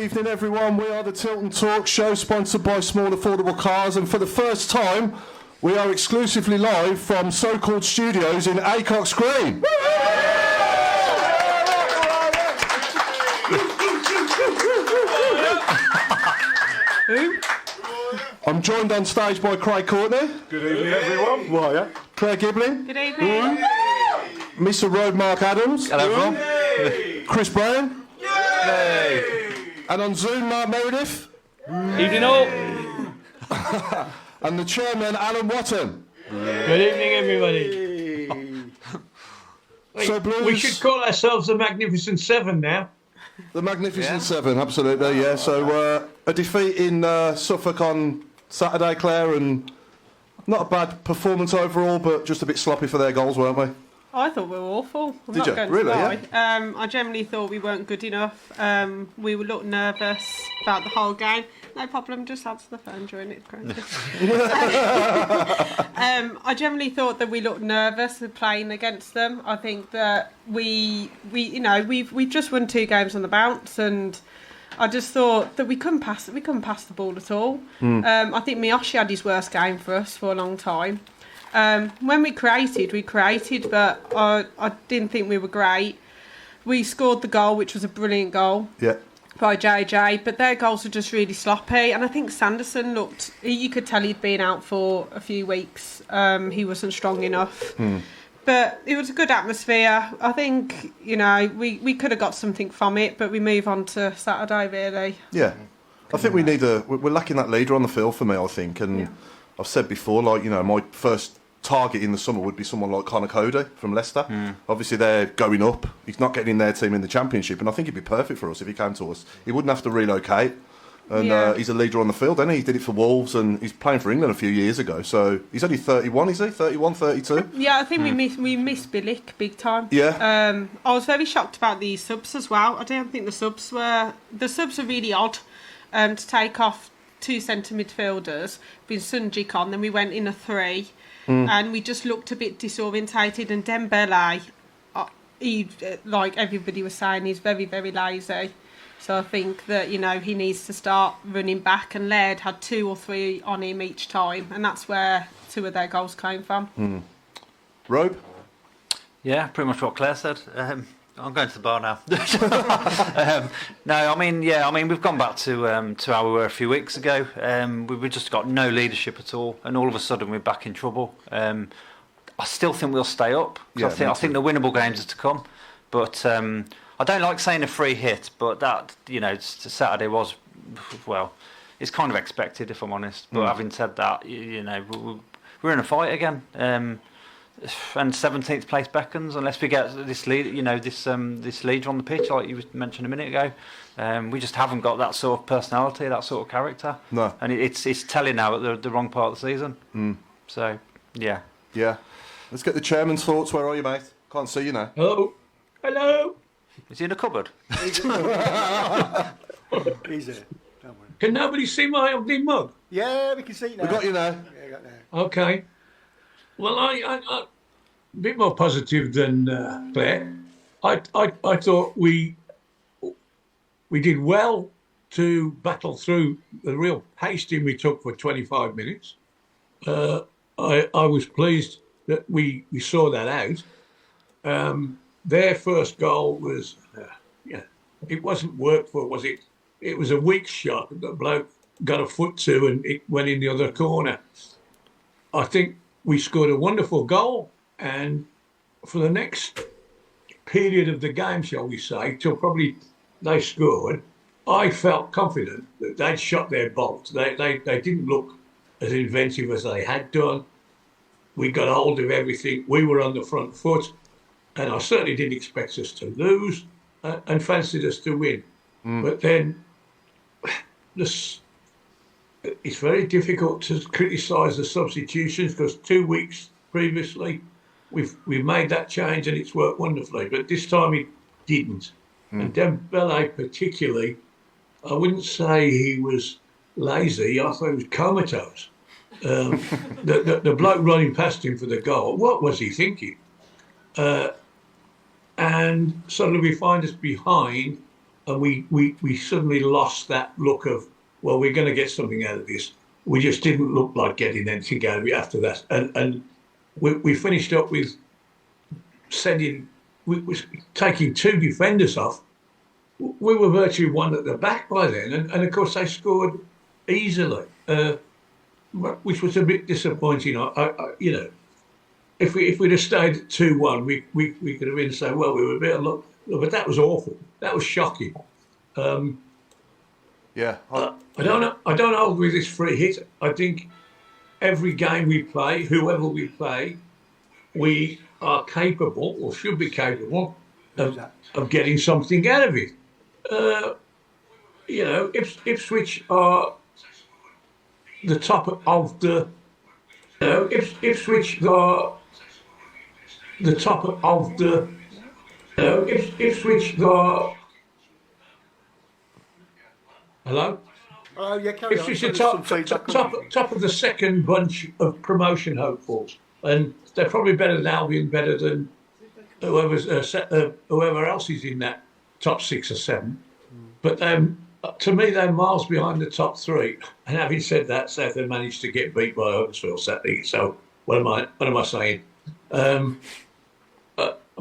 evening, everyone. We are the Tilton Talk Show, sponsored by Small Affordable Cars, and for the first time, we are exclusively live from so-called studios in Acox Green. I'm joined on stage by Craig Courtney. Good evening, everyone. Well, yeah. Claire Giblin. Good evening. Mr. Road Mark Adams. Hello, everyone. Chris Brown. Hey. And on Zoom, Mark Meredith. Evening all. And the chairman, Alan Watton. Good evening, everybody. So Blues, We should call ourselves the Magnificent Seven now. the Magnificent Seven, absolutely, yeah. So a defeat in Suffolk on Saturday, Claire, and not a bad performance overall, but just a bit sloppy for their goals, weren't we? I thought we were awful. I'm Did not you? going Really, to lie. I generally thought we weren't good enough. We were looked nervous about the whole game. No problem, just answer the phone during it. I generally thought that we looked nervous with playing against them. I think that we've just won 2 games on the bounce, and I just thought that we couldn't pass the ball at all. I think Miyoshi had his worst game for us for a long time. When we created, but I didn't think we were great. We scored the goal, which was a brilliant goal. Yeah. By JJ, but their goals were just really sloppy, and I think Sanderson you could tell he'd been out for a few weeks. He wasn't strong enough. But it was a good atmosphere. I think, we could have got something from it, but we move on to Saturday, really. Yeah. I think we're lacking that leader on the field for me, I think, and I've said before, my first target in the summer would be someone like Conor Cody from Leicester. Obviously they're going up. He's not getting in their team in the Championship, and I think he'd be perfect for us if he came to us. He wouldn't have to relocate, and he's a leader on the field, and he did it for Wolves, and he's playing for England a few years ago, so he's only 31, is he? 31, 32? Yeah, I think we missed Bilic big time. Yeah. I was very shocked about the subs as well. I don't think the subs were really odd to take off 2 centre midfielders, with Sunjic on, then we went in a 3. And we just looked a bit disorientated, and Dembele, like everybody was saying, he's very, very lazy. So I think that, he needs to start running back, and Laird had 2 or 3 on him each time, and that's where 2 of their goals came from. Robe? Yeah, pretty much what Claire said. I'm going to the bar now. We've gone back to how we were a few weeks ago. We've just got no leadership at all, and all of a sudden we're back in trouble. I still think we'll stay up. I think the winnable games are to come. But I don't like saying a free hit, but that, Saturday was, well, it's kind of expected, if I'm honest. But having said that, we're in a fight again. And 17th place beckons unless we get this lead, this leader on the pitch, like you mentioned a minute ago. We just haven't got that sort of personality, that sort of character. No, and it's telling now at the wrong part of the season. So yeah. Let's get the chairman's thoughts. Where are you, mate? Can't see you now. Hello. Is he in a cupboard? He's there. Don't worry. Can nobody see my ugly mug? Yeah, we can see now. We got you now. Yeah, got there. Okay. Well, I a bit more positive than Claire. I thought we did well to battle through the real hasting we took for 25 minutes. I was pleased that we saw that out. Their first goal was, it wasn't worked for, was it? It was a weak shot that the bloke got a foot to, and it went in the other corner. I think we scored a wonderful goal, and for the next period of the game, shall we say, till probably they scored, I felt confident that they'd shot their bolt. They didn't look as inventive as they had done. We got hold of everything. We were on the front foot, and I certainly didn't expect us to lose and fancied us to win. But then it's very difficult to criticise the substitutions, because 2 weeks previously we've made that change and it's worked wonderfully. But this time it didn't. And Dembele particularly, I wouldn't say he was lazy. I thought he was comatose. The bloke running past him for the goal, what was he thinking? And suddenly we find us behind and we suddenly lost that look of, well, we're going to get something out of this. We just didn't look like getting anything out of it after that, and we finished up with we was taking 2 defenders off. We were virtually one at the back by then, and of course they scored easily, which was a bit disappointing. You know, if we'd have stayed at 2-1, we could have been saying, well, we were a bit of luck, but that was awful. That was shocking. Yeah. I don't know with this free hit. I think every game we play, whoever we play, we are capable, or should be capable, of getting something out of it. You know, Ipswich are the top of the. You know, Ipswich are the top of the. You know, Ipswich are. Hello? Oh, yeah, carry on. Ipswich are top of the second bunch of promotion hopefuls, and they're probably better than Albion, better than whoever else is in that top 6 or 7. But to me, they're miles behind the top 3. And having said that, Southend managed to get beat by Huddersfield Saturday. So what am I saying? But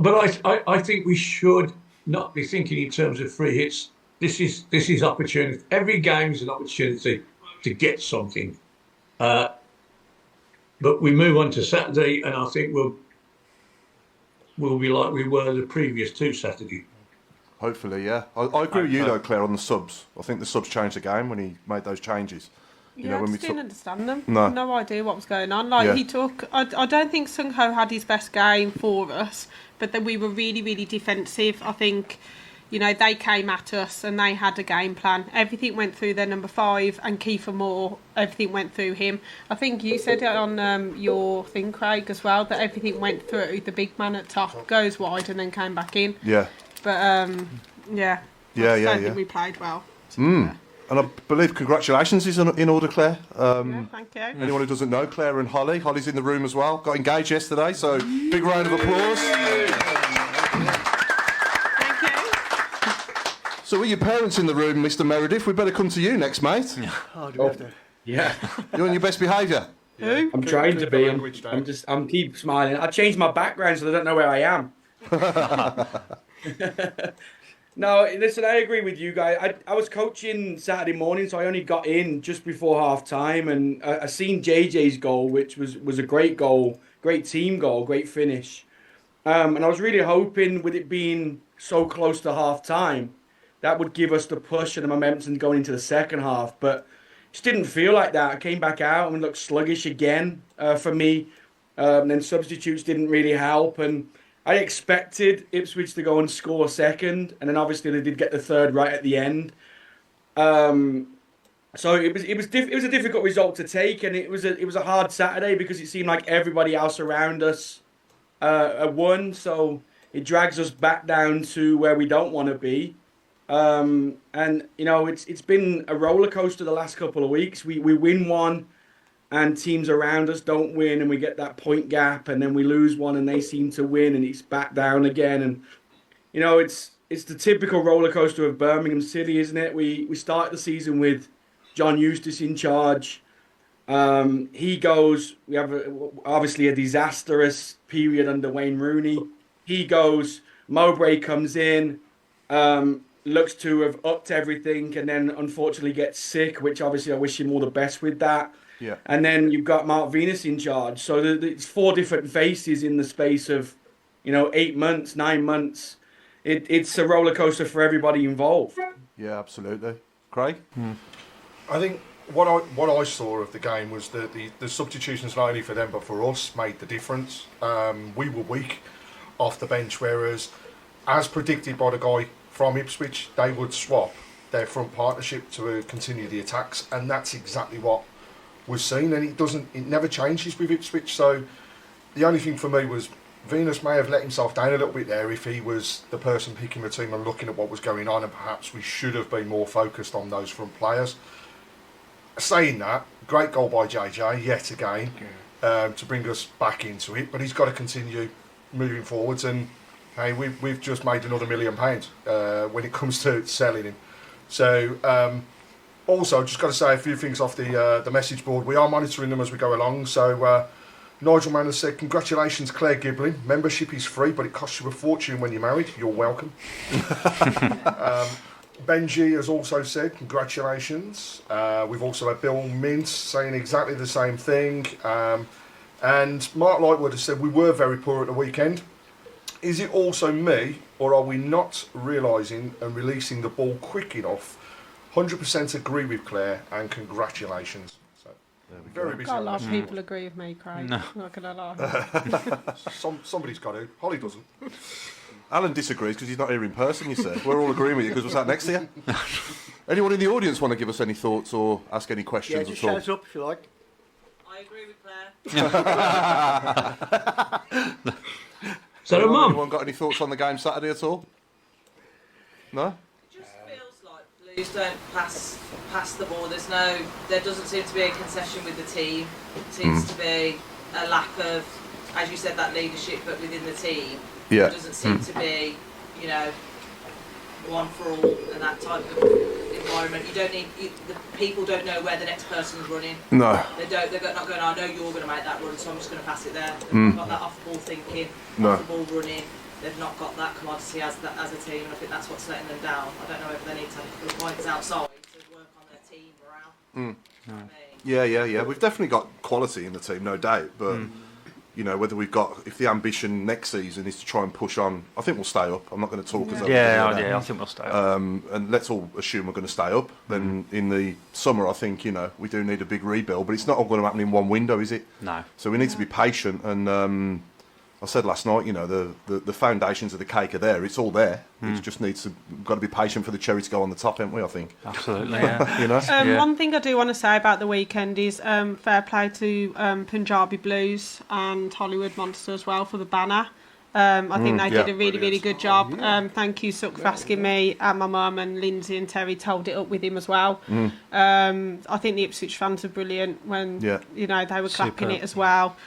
I think we should not be thinking in terms of free hits. This is opportunity. Every game is an opportunity to get something. But we move on to Saturday, and I think we'll be like we were the previous 2 Saturdays. Hopefully, yeah. I agree with you though, Claire, on the subs. I think the subs changed the game when he made those changes. Yeah, I just didn't understand them. No. No idea what was going on. Like he took. I don't think Sung Ho had his best game for us, but then we were really, really defensive. I think, you know, they came at us and they had a game plan. Everything went through their number 5 and Kiefer Moore. Everything went through him. I think you said it on your thing, Craig, as well, that everything went through. The big man at top goes wide and then came back in. Yeah. But I think we played well. And I believe congratulations is in order, Claire. Thank you. Anyone who doesn't know, Claire and Holly's in the room as well. Got engaged yesterday, so big round of applause. Thank you. So with your parents in the room, Mr. Meredith, we better come to you next, mate. Oh, do we have to? Yeah, You're on your best behaviour. Who? I'm trying to be. I'm keep smiling. I changed my background so they don't know where I am. No, listen, I agree with you guys. I was coaching Saturday morning, so I only got in just before half time, and I seen JJ's goal, which was a great goal, great team goal, great finish. And I was really hoping, with it being so close to half time, that would give us the push and the momentum going into the second half. But it just didn't feel like that. I came back out and looked sluggish again for me. And then substitutes didn't really help, and I expected Ipswich to go and score second, and then obviously they did get the third right at the end. So it was a difficult result to take, and it was a hard Saturday because it seemed like everybody else around us won. So it drags us back down to where we don't want to be. And you know, it's been a roller coaster the last couple of weeks. We win one, and teams around us don't win, and we get that point gap, and then we lose one and they seem to win, and it's back down again. And you know, it's the typical roller coaster of Birmingham City, isn't it? We start the season with John Eustace in charge. He goes. We have obviously a disastrous period under Wayne Rooney. He goes. Mowbray comes in, looks to have upped everything, and then unfortunately gets sick, which obviously I wish him all the best with that. Yeah. And then you've got Mark Venus in charge. So it's 4 different faces in the space of, 8 months, 9 months. It's a roller coaster for everybody involved. Yeah, absolutely. Craig? I think what I saw of the game was that the substitutions, not only for them but for us, made the difference. We were weak off the bench, whereas, as predicted by the guy from Ipswich, they would swap their front partnership to continue the attacks, and that's exactly what was seen, and it never changes with Ipswich. So the only thing for me was Venus may have let himself down a little bit there if he was the person picking the team and looking at what was going on, and perhaps we should have been more focused on those front players. Saying that, great goal by JJ yet again to bring us back into it, but he's got to continue moving forwards, and Hey, we've just made another £1 million when it comes to selling him. So, also, just got to say a few things off the message board. We are monitoring them as we go along. So, Nigel Mann has said, congratulations, Claire Giblin. Membership is free, but it costs you a fortune when you're married. You're welcome. Benji has also said, congratulations. We've also had Bill Mintz saying exactly the same thing. And Mark Lightwood has said, we were very poor at the weekend. Is it also me, or are we not realising and releasing the ball quick enough? 100% agree with Claire, and congratulations. So, very busy. Got a lot of people agree with me, Craig. No. Not gonna lie. Somebody's got to. Holly doesn't. Alan disagrees because he's not here in person, you said. We're all agreeing with you because we're sat next to you. Anyone in the audience want to give us any thoughts or ask any questions just at all? shout up if you like. I agree with Claire. So, Mum, Anyone got any thoughts on the game Saturday at all? No? It just feels like Blues don't pass the ball. There doesn't seem to be a concession with the team. It seems to be a lack of, as you said, that leadership, but within the team. Yeah. There doesn't seem to be, one for all and that type of environment. The people don't know where the next person's running. No. They're not going, I know you're going to make that run, so I'm just going to pass it there. They've not got that off-the-ball thinking, No. off-the-ball running. They've not got that commodity as a team, and I think that's what's letting them down. I don't know if they need to have a couple of points outside to work on their team morale. I mean, Yeah. We've definitely got quality in the team, no doubt. But, whether we've got... If the ambition next season is to try and push on, I think we'll stay up. I'm not going to talk as though... I think we'll stay up. And let's all assume we're going to stay up. Then in the summer, I think, we do need a big rebuild. But it's not all going to happen in one window, is it? No. So we need to be patient. And I said last night, the foundations of the cake are there. It's all there. It just needs to... Got to be patient for the cherry to go on the top, haven't we, I think? Absolutely, yeah. One thing I do want to say about the weekend is fair play to Punjabi Blues and Hollywood Monster as well for the banner. I think they did a really, really good job. Thank you, Socca, for asking me. And my mum and Lindsay and Terry told it up with him as well. I think the Ipswich fans are brilliant when they were clapping it as well.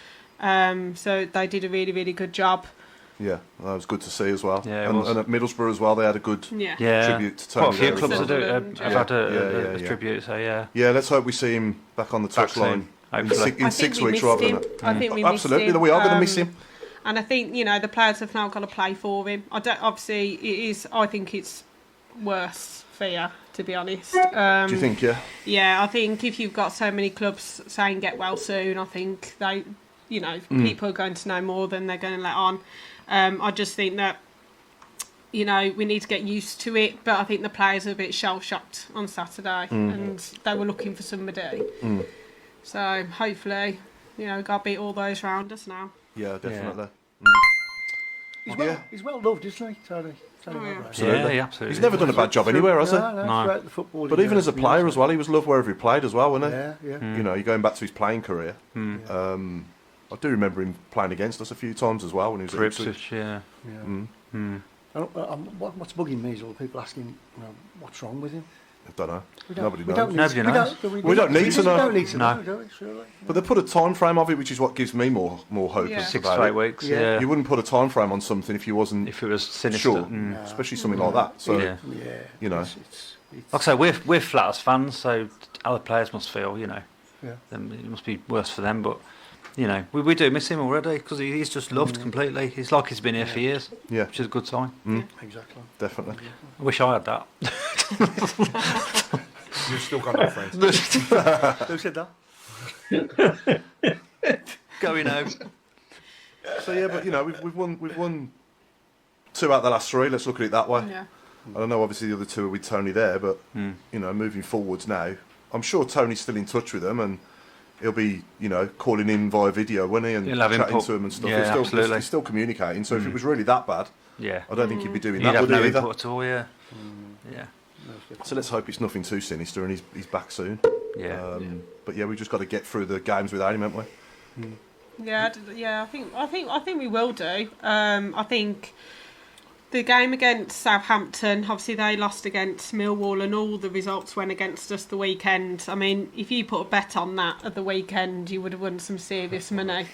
So they did a really, really good job. Yeah, that was good to see as well. Yeah, and at Middlesbrough as well, they had a good tribute to Tony. Quite a few there clubs as well. have had a tribute, so yeah. Yeah, let's hope we see him back on the touchline in 6 weeks rather than... I think we missed him. Absolutely, we are going to miss him. And I think, the players have now got to play for him. I think it's worse fear, to be honest. Do you think, yeah? Yeah, I think if you've got so many clubs saying get well soon, I think they... people are going to know more than they're going to let on. I just think that, we need to get used to it. But I think the players are a bit shell-shocked on Saturday and they were looking for somebody. So hopefully, we've got to beat all those round us now. Yeah, definitely. He's well loved, isn't he, Tony? Absolutely. Yeah, absolutely. He's never done a bad job anywhere, has he? No. Throughout the football. But even as a player as well, he was loved wherever he played as well, wasn't he? Yeah. You're going back to his playing career. I do remember him playing against us a few times as well when he was at Ipswich. What's bugging me is all the people asking, what's wrong with him? I don't know. Nobody We knows. Nobody knows. We don't need to know. We don't need to No. know, do we? Surely. But they put a time frame of it, which is what gives me more hope. Yeah. 6 about to 8 it. weeks, Yeah. yeah. You wouldn't put a time frame on something if you wasn't If it was sinister. sure, especially something like that. So Yeah. It's Like I say, we're flat as fans, so other players must feel, Yeah. it must be worse for them. But we do miss him already because he's just loved completely. He's like he's been here for years, yeah, which is a good sign. exactly. definitely. I wish I had that. You've still got no friends. Who said that? Going home. So yeah, but we've won 2 out of the last 3. Let's look at it that way. Yeah. I don't know. Obviously, the other 2 are with Tony there, but moving forwards now, I'm sure Tony's still in touch with them and. He'll be, calling in via video, won't he, and He'll have chatting input. to him and stuff. Yeah, absolutely. He's still communicating. So if it was really that bad, Yeah. I don't think he'd be doing He'd that, have would no he, either? input at all, yeah. Yeah. So let's hope it's nothing too sinister and he's back soon. Yeah. But yeah, we've just got to get through the games without him, haven't we? Yeah. I think we will do. I think the game against Southampton, obviously they lost against Millwall and all the results went against us the weekend. I mean, if you put a bet on that at the weekend, you would have won some serious money.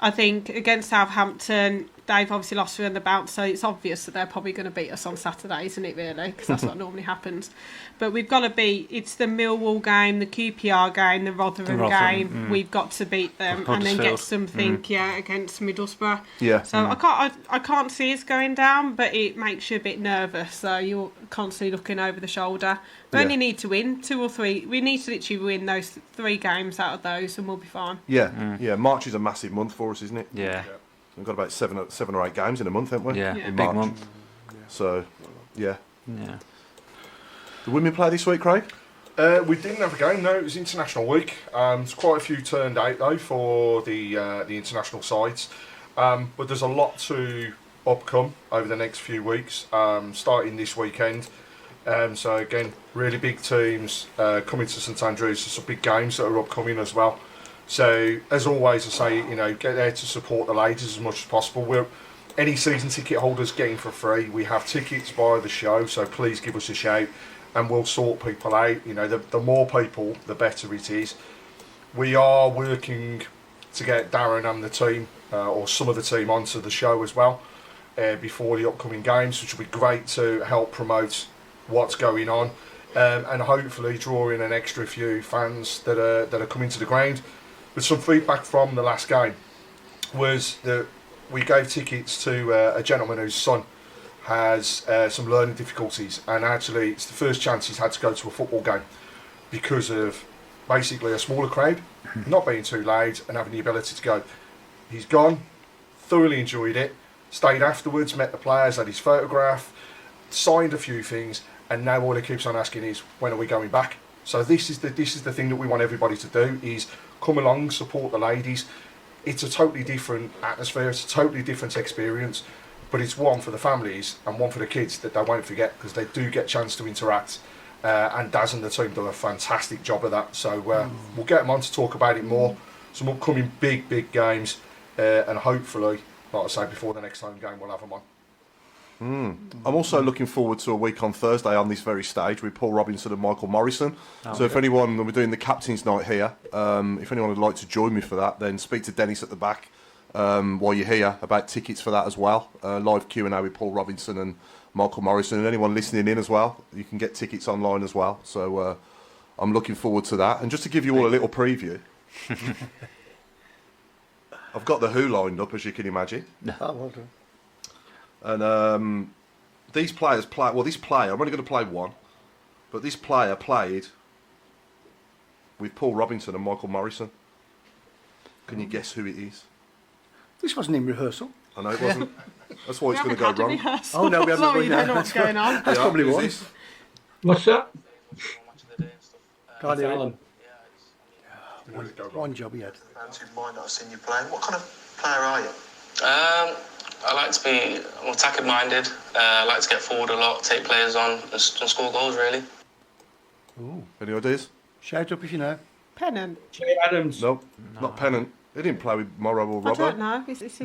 I think against Southampton, they've obviously lost through the bounce, so it's obvious that they're probably going to beat us on Saturday, isn't it, really? Because that's what normally happens. But we've got to beat, it's the Millwall game, the QPR game, the Rotherham game. We've got to beat them and then get something, against Middlesbrough. Yeah. So I can't see us going down, but it makes you a bit nervous. So you're constantly looking over the shoulder. We only need to win 2 or 3. We need to literally win those 3 games out of those, and we'll be fine. Yeah. March is a massive month for us, isn't it? Yeah. We've got about 7 or 8 games in a month, haven't we? Yeah, in big March. month. So, yeah. Yeah. The women play this week, Craig? We didn't have a game, no. It was International Week. There's quite a few turned out though for the international sides, but there's a lot to upcome over the next few weeks, starting this weekend. So again, really big teams coming to St Andrews. There's some big games that are upcoming as well. So as always, I say, get there to support the ladies as much as possible. Any season ticket holders getting for free. We have tickets by the show, so please give us a shout, and we'll sort people out. The more people, the better it is. We are working to get Darren and the team, or some of the team, onto the show as well before the upcoming games, which will be great to help promote what's going on, and hopefully draw in an extra few fans that are coming to the ground. But some feedback from the last game was that we gave tickets to a gentleman whose son has some learning difficulties, and actually it's the first chance he's had to go to a football game because of basically a smaller crowd, not being too loud, and having the ability to go. He's gone, thoroughly enjoyed it, stayed afterwards, met the players, had his photograph, signed a few things, and now all he keeps on asking is, when are we going back? So this is the thing that we want everybody to do, is come along, support the ladies. It's a totally different atmosphere, it's a totally different experience, but it's one for the families and one for the kids that they won't forget, because they do get a chance to interact, and Daz and the team do a fantastic job of that. So we'll get them on to talk about it more, some upcoming big games, and hopefully, like I say, before the next home game we'll have them on. I'm also looking forward to a week on Thursday on this very stage with Paul Robinson and Michael Morrison. So if anyone, we're doing the captain's night here, if anyone would like to join me for that, then speak to Dennis at the back while you're here about tickets for that as well. Live Q&A with Paul Robinson and Michael Morrison, and anyone listening in as well, you can get tickets online as well. So I'm looking forward to that. And just to give you all a little preview, I've got the Who lined up, as you can imagine. Oh, well done. And these players play. Well, this player, I'm only going to play one, but this player played with Paul Robinson and Michael Morrison. Can you guess who it is? This wasn't in rehearsal. I know it wasn't. That's why it's going to go wrong. Oh no, we haven't. Sorry, you don't know what's going on. That's probably who's one. this? What's that? Can't hear it. Alan. One job he had. Fans who might not have seen you play. What kind of player are you? I like to be attacking minded. I like to get forward a lot, take players on, and score goals, really. Ooh. Any ideas? Shout up if you know. Pennant. Jay Adams. Nope, not Pennant. He didn't play with Morrow or I Robbo. don't know. Is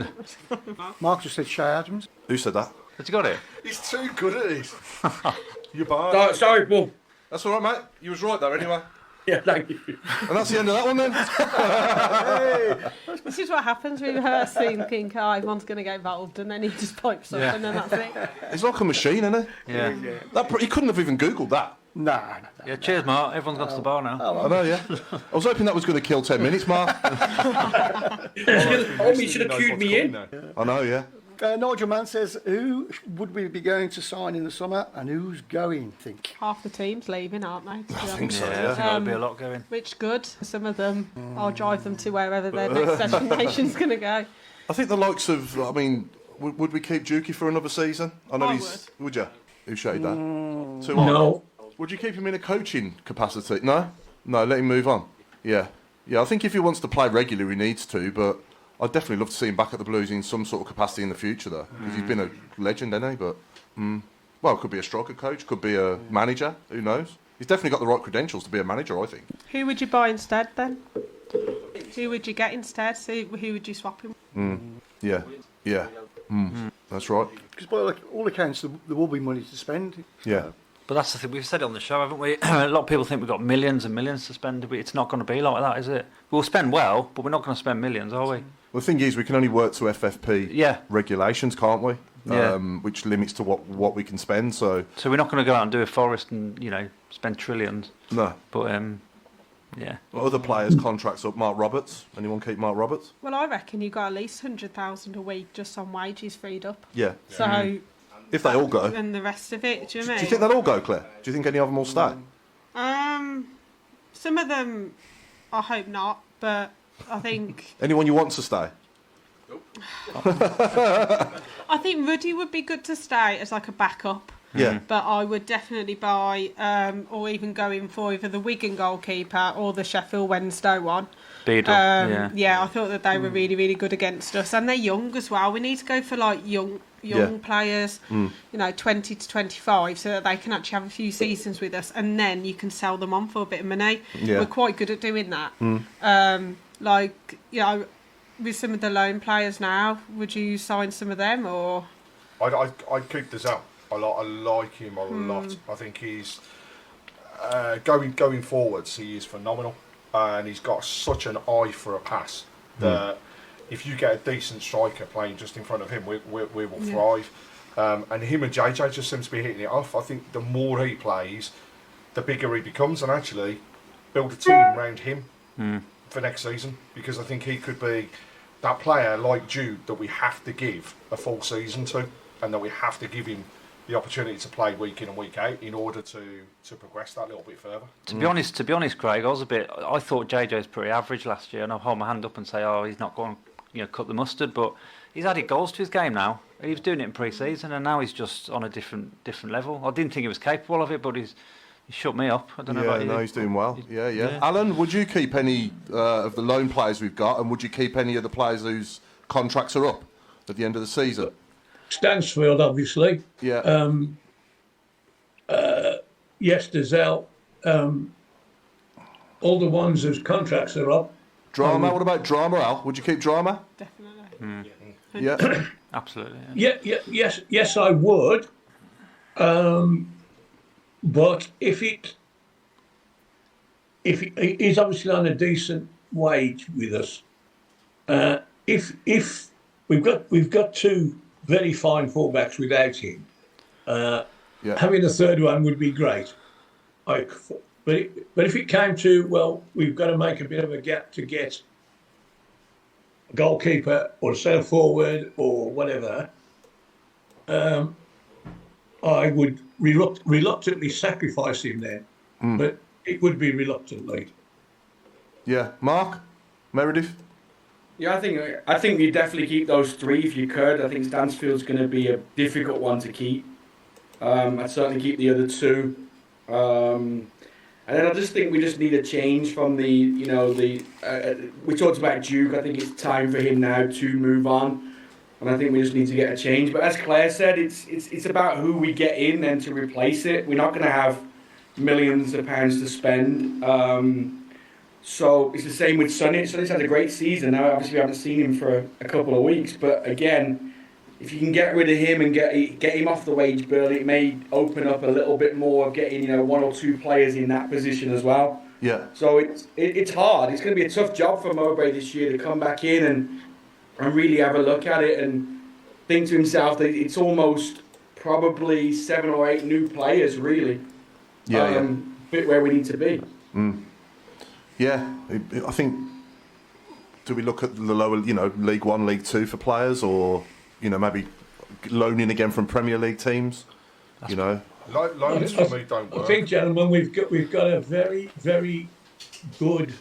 Mark just said Shay Adams. Who said that? Has he got it? He's too good at this. You're bad. Sorry, Paul. That's all right, mate. You was right there anyway. Yeah, thank you. And that's the end of that one then. This is what happens with her thinking, oh, everyone's going to get involved, and then he just pipes up, and then that's it. He's like a machine, isn't he? Yeah. He couldn't have even Googled that. Nah. Yeah, cheers, Mark. Everyone's gone to the bar now. I know, yeah. I was hoping that was going to kill 10 minutes, Mark. You should have queued me in. I know, yeah. Nigel Mann says, who would we be going to sign in the summer, and who's going, think? Half the team's leaving, aren't they? I think so, I yeah. think there'll be a lot going. Which good. Some of them, I'll drive them to wherever their next destination's going to go. I think the likes of, I mean, would we keep Dukey for another season? I know Would you? Who showed that? No. Would you keep him in a coaching capacity? No? No, let him move on. Yeah. Yeah, I think if he wants to play regularly, he needs to, but I'd definitely love to see him back at the Blues in some sort of capacity in the future, though, because he's been a legend, hasn't he? But, well, could be a striker coach, could be a manager, who knows? He's definitely got the right credentials to be a manager, I think. Who would you buy instead, then? Who would you get instead? So who would you swap him? Yeah. That's right. Because by all accounts, there will be money to spend. Yeah. But that's the thing, we've said it on the show, haven't we? A lot of people think we've got millions and millions to spend, but it's not going to be like that, is it? We'll spend well, but we're not going to spend millions, are we? Well, the thing is, we can only work to FFP regulations, can't we? Yeah. Which limits to what we can spend. So we're not going to go out and do a forest and spend trillions. No. But yeah. Well, other players' contracts up. Mark Roberts. Anyone keep Mark Roberts? Well, I reckon you got at least 100,000 a week just on wages freed up. Yeah. So. If they all go. And the rest of it, do you know what I mean? Do you think they'll all go, Claire? Do you think any of them will stay? Some of them, I hope not, but I think. Anyone you want to stay? I think Ruddy would be good to stay as like a backup. Yeah. But I would definitely buy, or even go in for either the Wigan goalkeeper or the Sheffield Wednesday one. Beadle, yeah, I thought that they were really, really good against us, and they're young as well. We need to go for like young players, 20 to 25, so that they can actually have a few seasons with us, and then you can sell them on for a bit of money. Yeah. We're quite good at doing that. With some of the loan players now, would you sign some of them or? I'd keep Dazelle. I like him a lot. I think he's going forwards. He is phenomenal, and he's got such an eye for a pass that if you get a decent striker playing just in front of him, we will thrive. And him and JJ just seems to be hitting it off. I think the more he plays, the bigger he becomes, and actually build a team around him for next season, because I think he could be that player like Jude that we have to give a full season to, and that we have to give him the opportunity to play week in and week out in order to progress that little bit further. To be honest, Craig, I thought JJ's pretty average last year, and I'll hold my hand up and say, he's not going to cut the mustard, but he's added goals to his game now. He was doing it in pre-season, and now he's just on a different level. I didn't think he was capable of it, but he shut me up. I don't know about you. No, he's doing well. Yeah. Alan, would you keep any of the loan players we've got, and would you keep any of the players whose contracts are up at the end of the season? Stansfield, obviously. Yeah. Yes, Dazelle. All the ones whose contracts are up. Drama. What about Drama, Al? Would you keep Drama? Definitely. Yeah. Absolutely. Yes, I would. But if he's obviously on a decent wage with us, if we've got two very fine fullbacks without him, having a third one would be great. But if it came to, we've got to make a bit of a gap to get a goalkeeper or a centre forward or whatever, I would reluctantly sacrifice him then, but it would be reluctantly. Yeah, Mark, Meredith. Yeah, I think you definitely keep those three if you could. I think Stansfield's going to be a difficult one to keep. I'd certainly keep the other two. And then I just think we just need a change from we talked about Duke. I think it's time for him now to move on. And I think we just need to get a change. But as Claire said, it's about who we get in then to replace it. We're not going to have millions of pounds to spend. So it's the same with Sonny. Sonny's had a great season. Now, obviously, we haven't seen him for a couple of weeks. But again, if you can get rid of him and get him off the wage bill, it may open up a little bit more of getting one or two players in that position as well. Yeah. So it's hard. It's going to be a tough job for Mowbray this year to come back in and really have a look at it and think to himself that it's almost probably 7 or 8 new players, really. Bit where we need to be. Yeah, I think. Do we look at the lower, League One, League Two for players, or maybe loaning again from Premier League teams? Loans for me don't work. I think, gentlemen, we've got a very, very good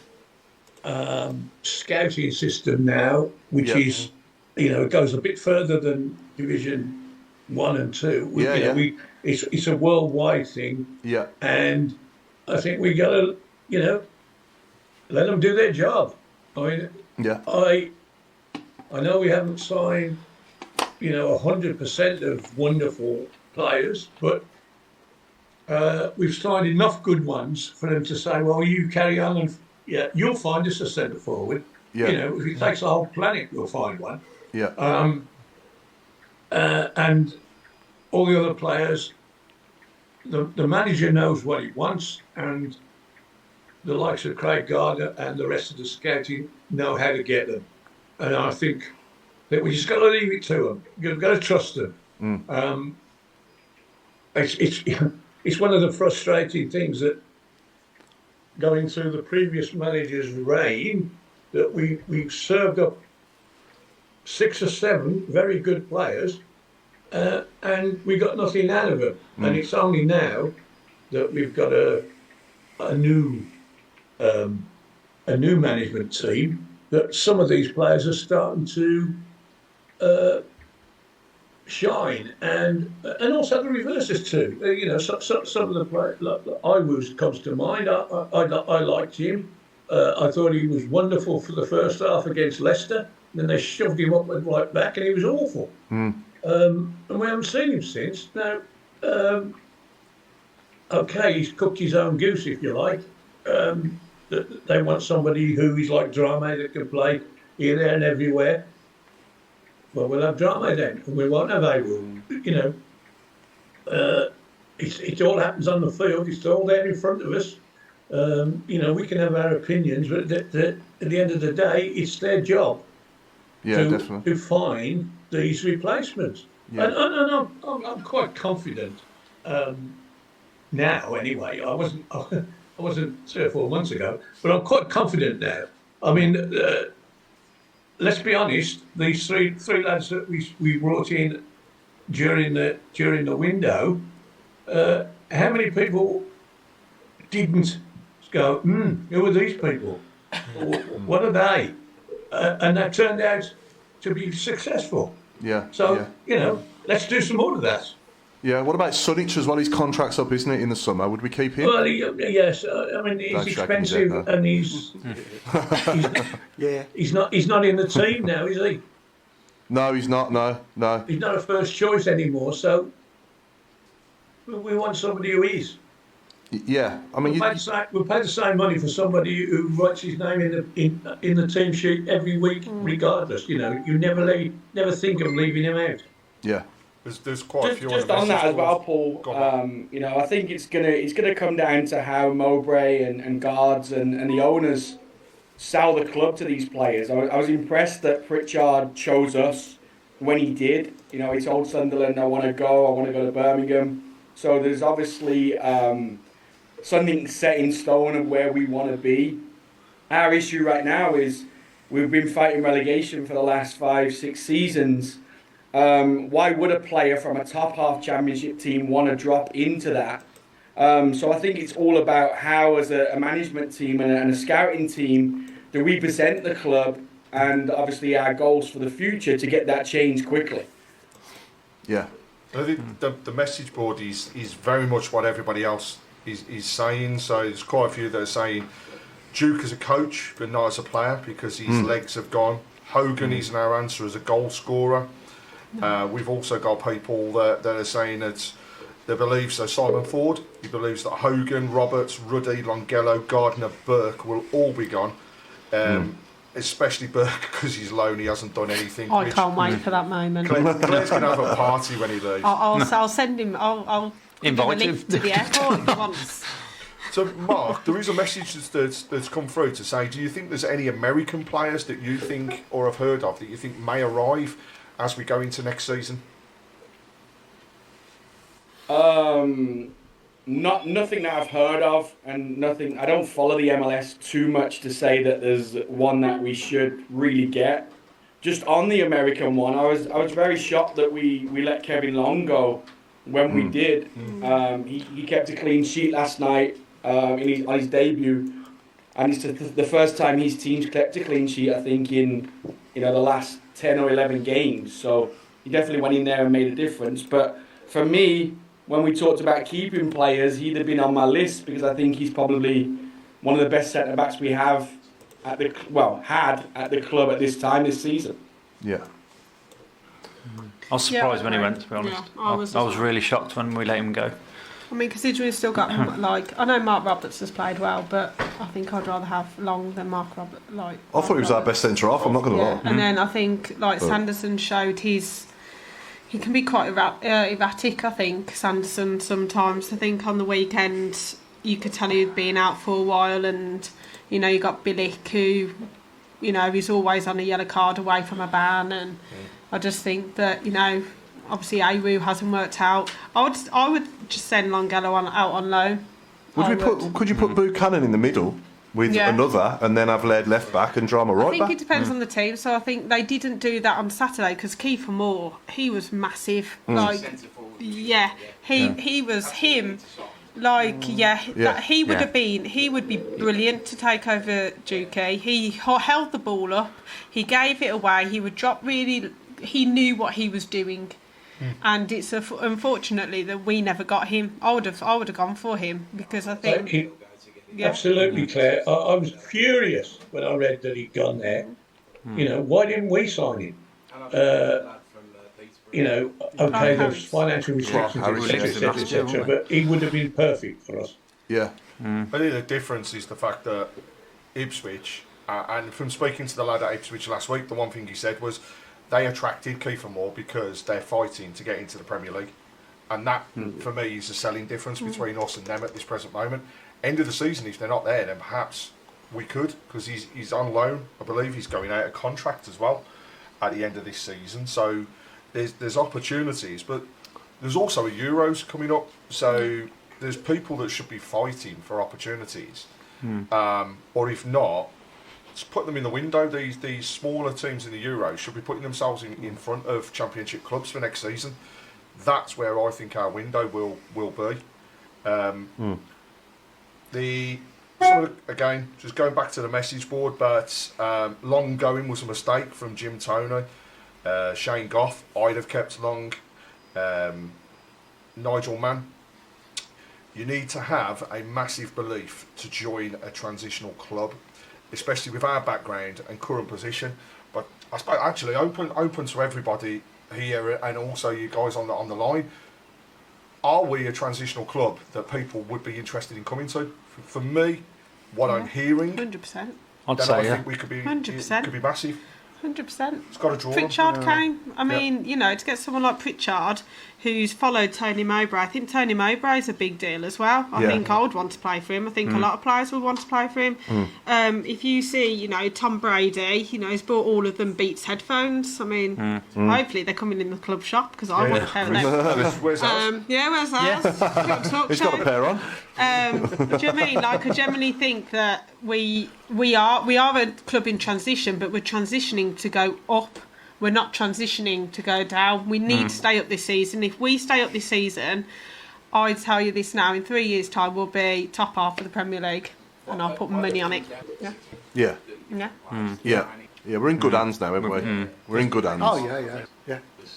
scouting system now, which is, it goes a bit further than Division 1 and 2. It's a worldwide thing. Yeah. And I think we got to, let them do their job. I mean, I know we haven't signed, 100% of wonderful players, but we've signed enough good ones for them to say, well, you carry on and you'll find us a centre forward. Yeah. If it takes the whole planet, we'll find one. Yeah. And all the other players, the manager knows what he wants, and the likes of Craig Gardner and the rest of the scouting know how to get them. And I think that we just got to leave it to them. You've got to trust them. It's one of the frustrating things that going through the previous manager's reign, that we've served up 6 or 7 very good players, and we got nothing out of them. And it's only now that we've got a new management team that some of these players are starting to shine, and also the reverses too. Some of the players, like Iwoos comes to mind. I liked him. I thought he was wonderful for the first half against Leicester. Then they shoved him up and right back, and he was awful. And we haven't seen him since. Now, okay, he's cooked his own goose, if you like. They want somebody who is like Drame that can play here, there, and everywhere. Well, we'll have Drame then, and we won't have Awu. It all happens on the field. It's all there in front of us. We can have our opinions, but at the end of the day, it's their job to find these replacements. Yeah. And I'm quite confident now. Anyway, I wasn't 3 or 4 months ago, but I'm quite confident now. I mean, let's be honest. These three lads that we brought in during the window, how many people didn't go? Who are these people? What are they? And that turned out to be successful. Yeah. So let's do some more of that. Yeah. What about Sunic as well? His contract's up, isn't it, in the summer? Would we keep him? Well, yes. I mean, he's expensive, and he's he's not in the team now, is he? No, he's not. No. He's not a first choice anymore. So we want somebody who is. Yeah, I mean, we'll pay the same money for somebody who writes his name in the team sheet every week, regardless. You never think of leaving him out. Yeah, there's quite a few. Just on that as well, Paul. I think it's gonna come down to how Mowbray and Guards and the owners sell the club to these players. I was impressed that Pritchard chose us when he did. He told Sunderland, I want to go to Birmingham. So there's obviously something set in stone of where we want to be. Our issue right now is we've been fighting relegation for the last 5-6 seasons. Why would a player from a top half championship team want to drop into that? So I think it's all about how, as a management team and a scouting team, do we present the club and obviously our goals for the future to get that change quickly. Yeah. I think the message board is very much what everybody else is saying. So there's quite a few that are saying Duke as a coach, but not as a player because his legs have gone. Hogan is our answer as a goal scorer. We've also got people that are saying that they believe, so Simon Ford, he believes that Hogan, Roberts, Ruddy, Longello, Gardner, Burke will all be gone. Especially Burke because he's lone, he hasn't done anything. I can't wait for that moment. Claire's going to have a party when he leaves. I'll send him. I'll invite him to the airport once. So, Mark, there is a message that's come through to say, do you think there's any American players that you think or have heard of that you think may arrive as we go into next season? Nothing that I've heard of, and nothing. I don't follow the MLS too much to say that there's one that we should really get. Just on the American one, I was very shocked that we let Kevin Long go when we did. He kept a clean sheet last night on his debut, and it's the first time his team's kept a clean sheet, I think, in the last 10 or 11 games. So he definitely went in there and made a difference. But for me, when we talked about keeping players, he'd have been on my list because I think he's probably one of the best centre-backs we have had at the club at this time this season. Yeah. I was surprised when he went, to be honest. Yeah, I was really shocked when we let him go. I mean, considering we've still got, I know Mark Roberts has played well, but I think I'd rather have Long than Mark Roberts. I thought he was our best centre-half, I'm not going to lie. And then I think, Sanderson showed his he can be quite erratic, I think, Sanderson, sometimes. I think on the weekend you could tell he'd been out for a while, and, you know, you got Billick, who, you know, he's always on a yellow card away from a ban, and I just think that, you know, obviously Awu hasn't worked out. I would just send Longelo out on loan. Could you put Buchanan in the middle with another, and then have Laird left back and Drama right back? I think it depends on the team. So I think they didn't do that on Saturday because Kiefer Moore, he was massive. Like, he was him. Like, he would have been. He would be brilliant to take over Dukey. He held the ball up. He gave it away. He would drop really. He knew what he was doing. And it's unfortunately that we never got him. I would have gone for him because I think absolutely, Claire. I was furious when I read that he'd gone there. You know, why didn't we sign him? You know, okay, there's financial restrictions, etc., but he would have been perfect for us. Yeah. I think the difference is the fact that Ipswich, and from speaking to the lad at Ipswich last week, the one thing he said was they attracted Kiefer Moore because they're fighting to get into the Premier League. And that, for me, is the selling difference between us and them at this present moment. End of the season, if they're not there, then perhaps we could, because he's on loan. I believe he's going out of contract as well at the end of this season. So there's opportunities, but there's also a Euros coming up. So there's people that should be fighting for opportunities. Or if not, just put them in the window. These smaller teams in the Euros should be putting themselves in front of Championship clubs for next season. That's where I think our window will be. Again, just going back to the message board, but Long going was a mistake from Jim Toney. Shane Goff, I'd have kept Long. Nigel Mann, you need to have a massive belief to join a transitional club, especially with our background and current position. But I suppose actually open to everybody here and also you guys on the line. Are we a transitional club that people would be interested in coming to? For me, what I'm hearing, 100%. I'd say, I think we could be 100%. It could be massive. 100%. It's got to draw Pritchard came. I mean, you know, to get someone like Pritchard, who's followed Tony Mowbray, I think Tony Mowbray is a big deal as well. I think I would want to play for him. I think a lot of players would want to play for him. If you see, you know, Tom Brady, you know, he's bought all of them Beats headphones. I mean, hopefully they're coming in the club shop because I want a pair of them. Where's ours? Where's ours? He's got a pair on. Do you know what I mean? Like, I generally think that we are a club in transition, but we're transitioning to go up. We're not transitioning to go down. We need to stay up this season. If we stay up this season, I tell you this now, in 3 years' time, we'll be top half of the Premier League, and I'll put money on it. Yeah. We're in good hands now, aren't we? We're in good hands.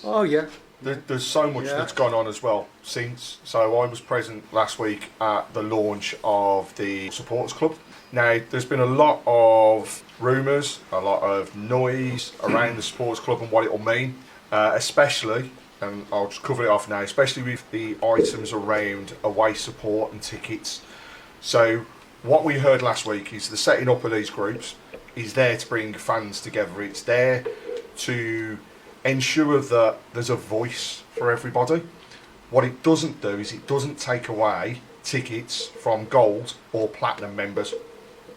Oh yeah. There's so much that's gone on as well since. So I was present last week at the launch of the supporters club. Now, there's been a lot of rumours, a lot of noise around the supporters club and what it will mean, especially, and I'll just cover it off now, especially with the items around away support and tickets. So what we heard last week is the setting up of these groups is there to bring fans together. It's there to ensure that there's a voice for everybody. What it doesn't do is it doesn't take away tickets from gold or platinum members.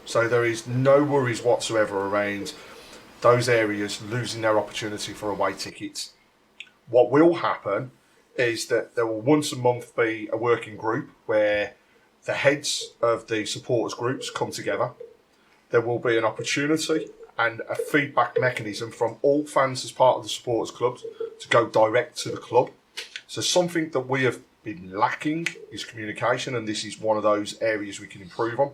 So there is no worries whatsoever around those areas losing their opportunity for away tickets. What will happen is that there will once a month be a working group where the heads of the supporters groups come together. There will be an opportunity and a feedback mechanism from all fans as part of the supporters clubs to go direct to the club. So something that we have been lacking is communication, and this is one of those areas we can improve on.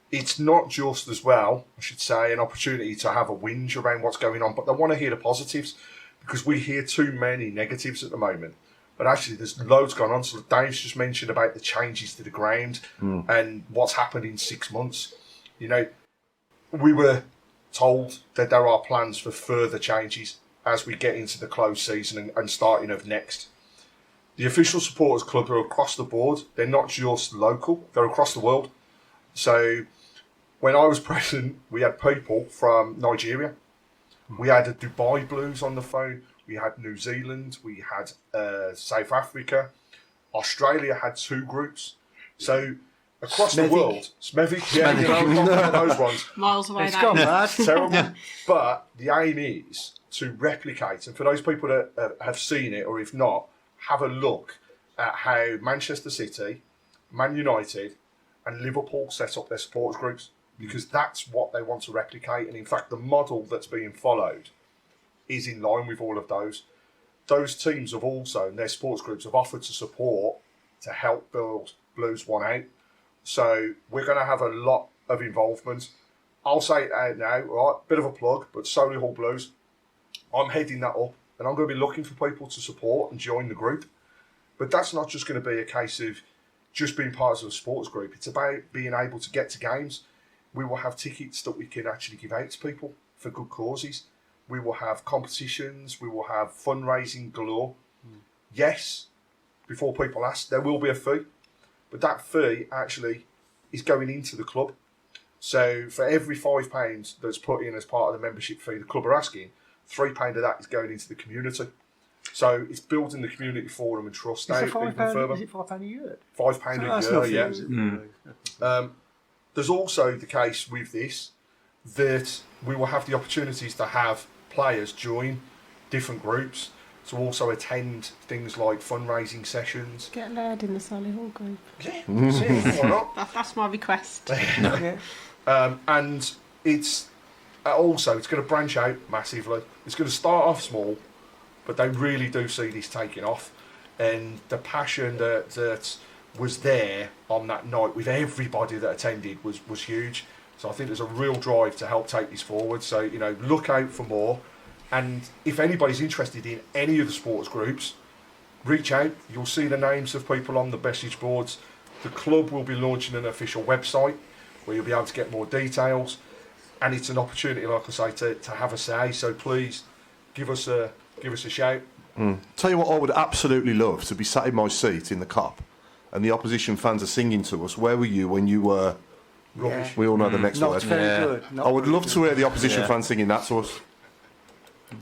It's not just as well, I should say, an opportunity to have a whinge around what's going on, but they want to hear the positives because we hear too many negatives at the moment. But actually, there's loads going on. So Dave's just mentioned about the changes to the ground and what's happened in 6 months. You know, we were told that there are plans for further changes as we get into the closed season and starting of next. The official supporters club are across the board. They're not just local, they're across the world. So when I was present, we had people from Nigeria. We had the Dubai Blues on the phone. we had New Zealand, we had South Africa, Australia had 2 groups. So across the world, Smethwick, yeah, you know, not those ones. Miles away. It's gone mad. Terrible. But the aim is to replicate, and for those people that have seen it, or if not, have a look at how Manchester City, Man United, and Liverpool set up their supporters groups, because that's what they want to replicate. And in fact, the model that's being followed is in line with all of those. Those teams have also, in their sports groups, have offered to support to help build Blues One out. So we're going to have a lot of involvement. I'll say it out now, right? Bit of a plug, but Solihull Blues, I'm heading that up, and I'm going to be looking for people to support and join the group. But that's not just going to be a case of just being part of a sports group. It's about being able to get to games. We will have tickets that we can actually give out to people for good causes. We will have competitions. We will have fundraising galore. Yes, before people ask, there will be a fee. But that fee actually is going into the club. So for every £5 that's put in as part of the membership fee the club are asking, £3 of that is going into the community. So it's building the community forum and trust out even further. Is it £5 a year? £5 a year, yeah. There's also the case with this that we will have the opportunities to have players join different groups, to also attend things like fundraising sessions. Get Laird in the Solihull group. Yeah, why not? That's my request. And it's also, it's going to branch out massively. It's going to start off small, but they really do see this taking off. And the passion that was there on that night with everybody that attended was huge. So I think there's a real drive to help take this forward. So, you know, look out for more. And if anybody's interested in any of the sports groups, reach out. You'll see the names of people on the message boards. The club will be launching an official website where you'll be able to get more details. And it's an opportunity, like I say, to have a say. So please give us a shout. Tell you what, I would absolutely love to be sat in my seat in the Cup, and the opposition fans are singing to us. Where were you when you were rubbish? We all know the next Not word. very good. I would love to hear the opposition fans singing that to us.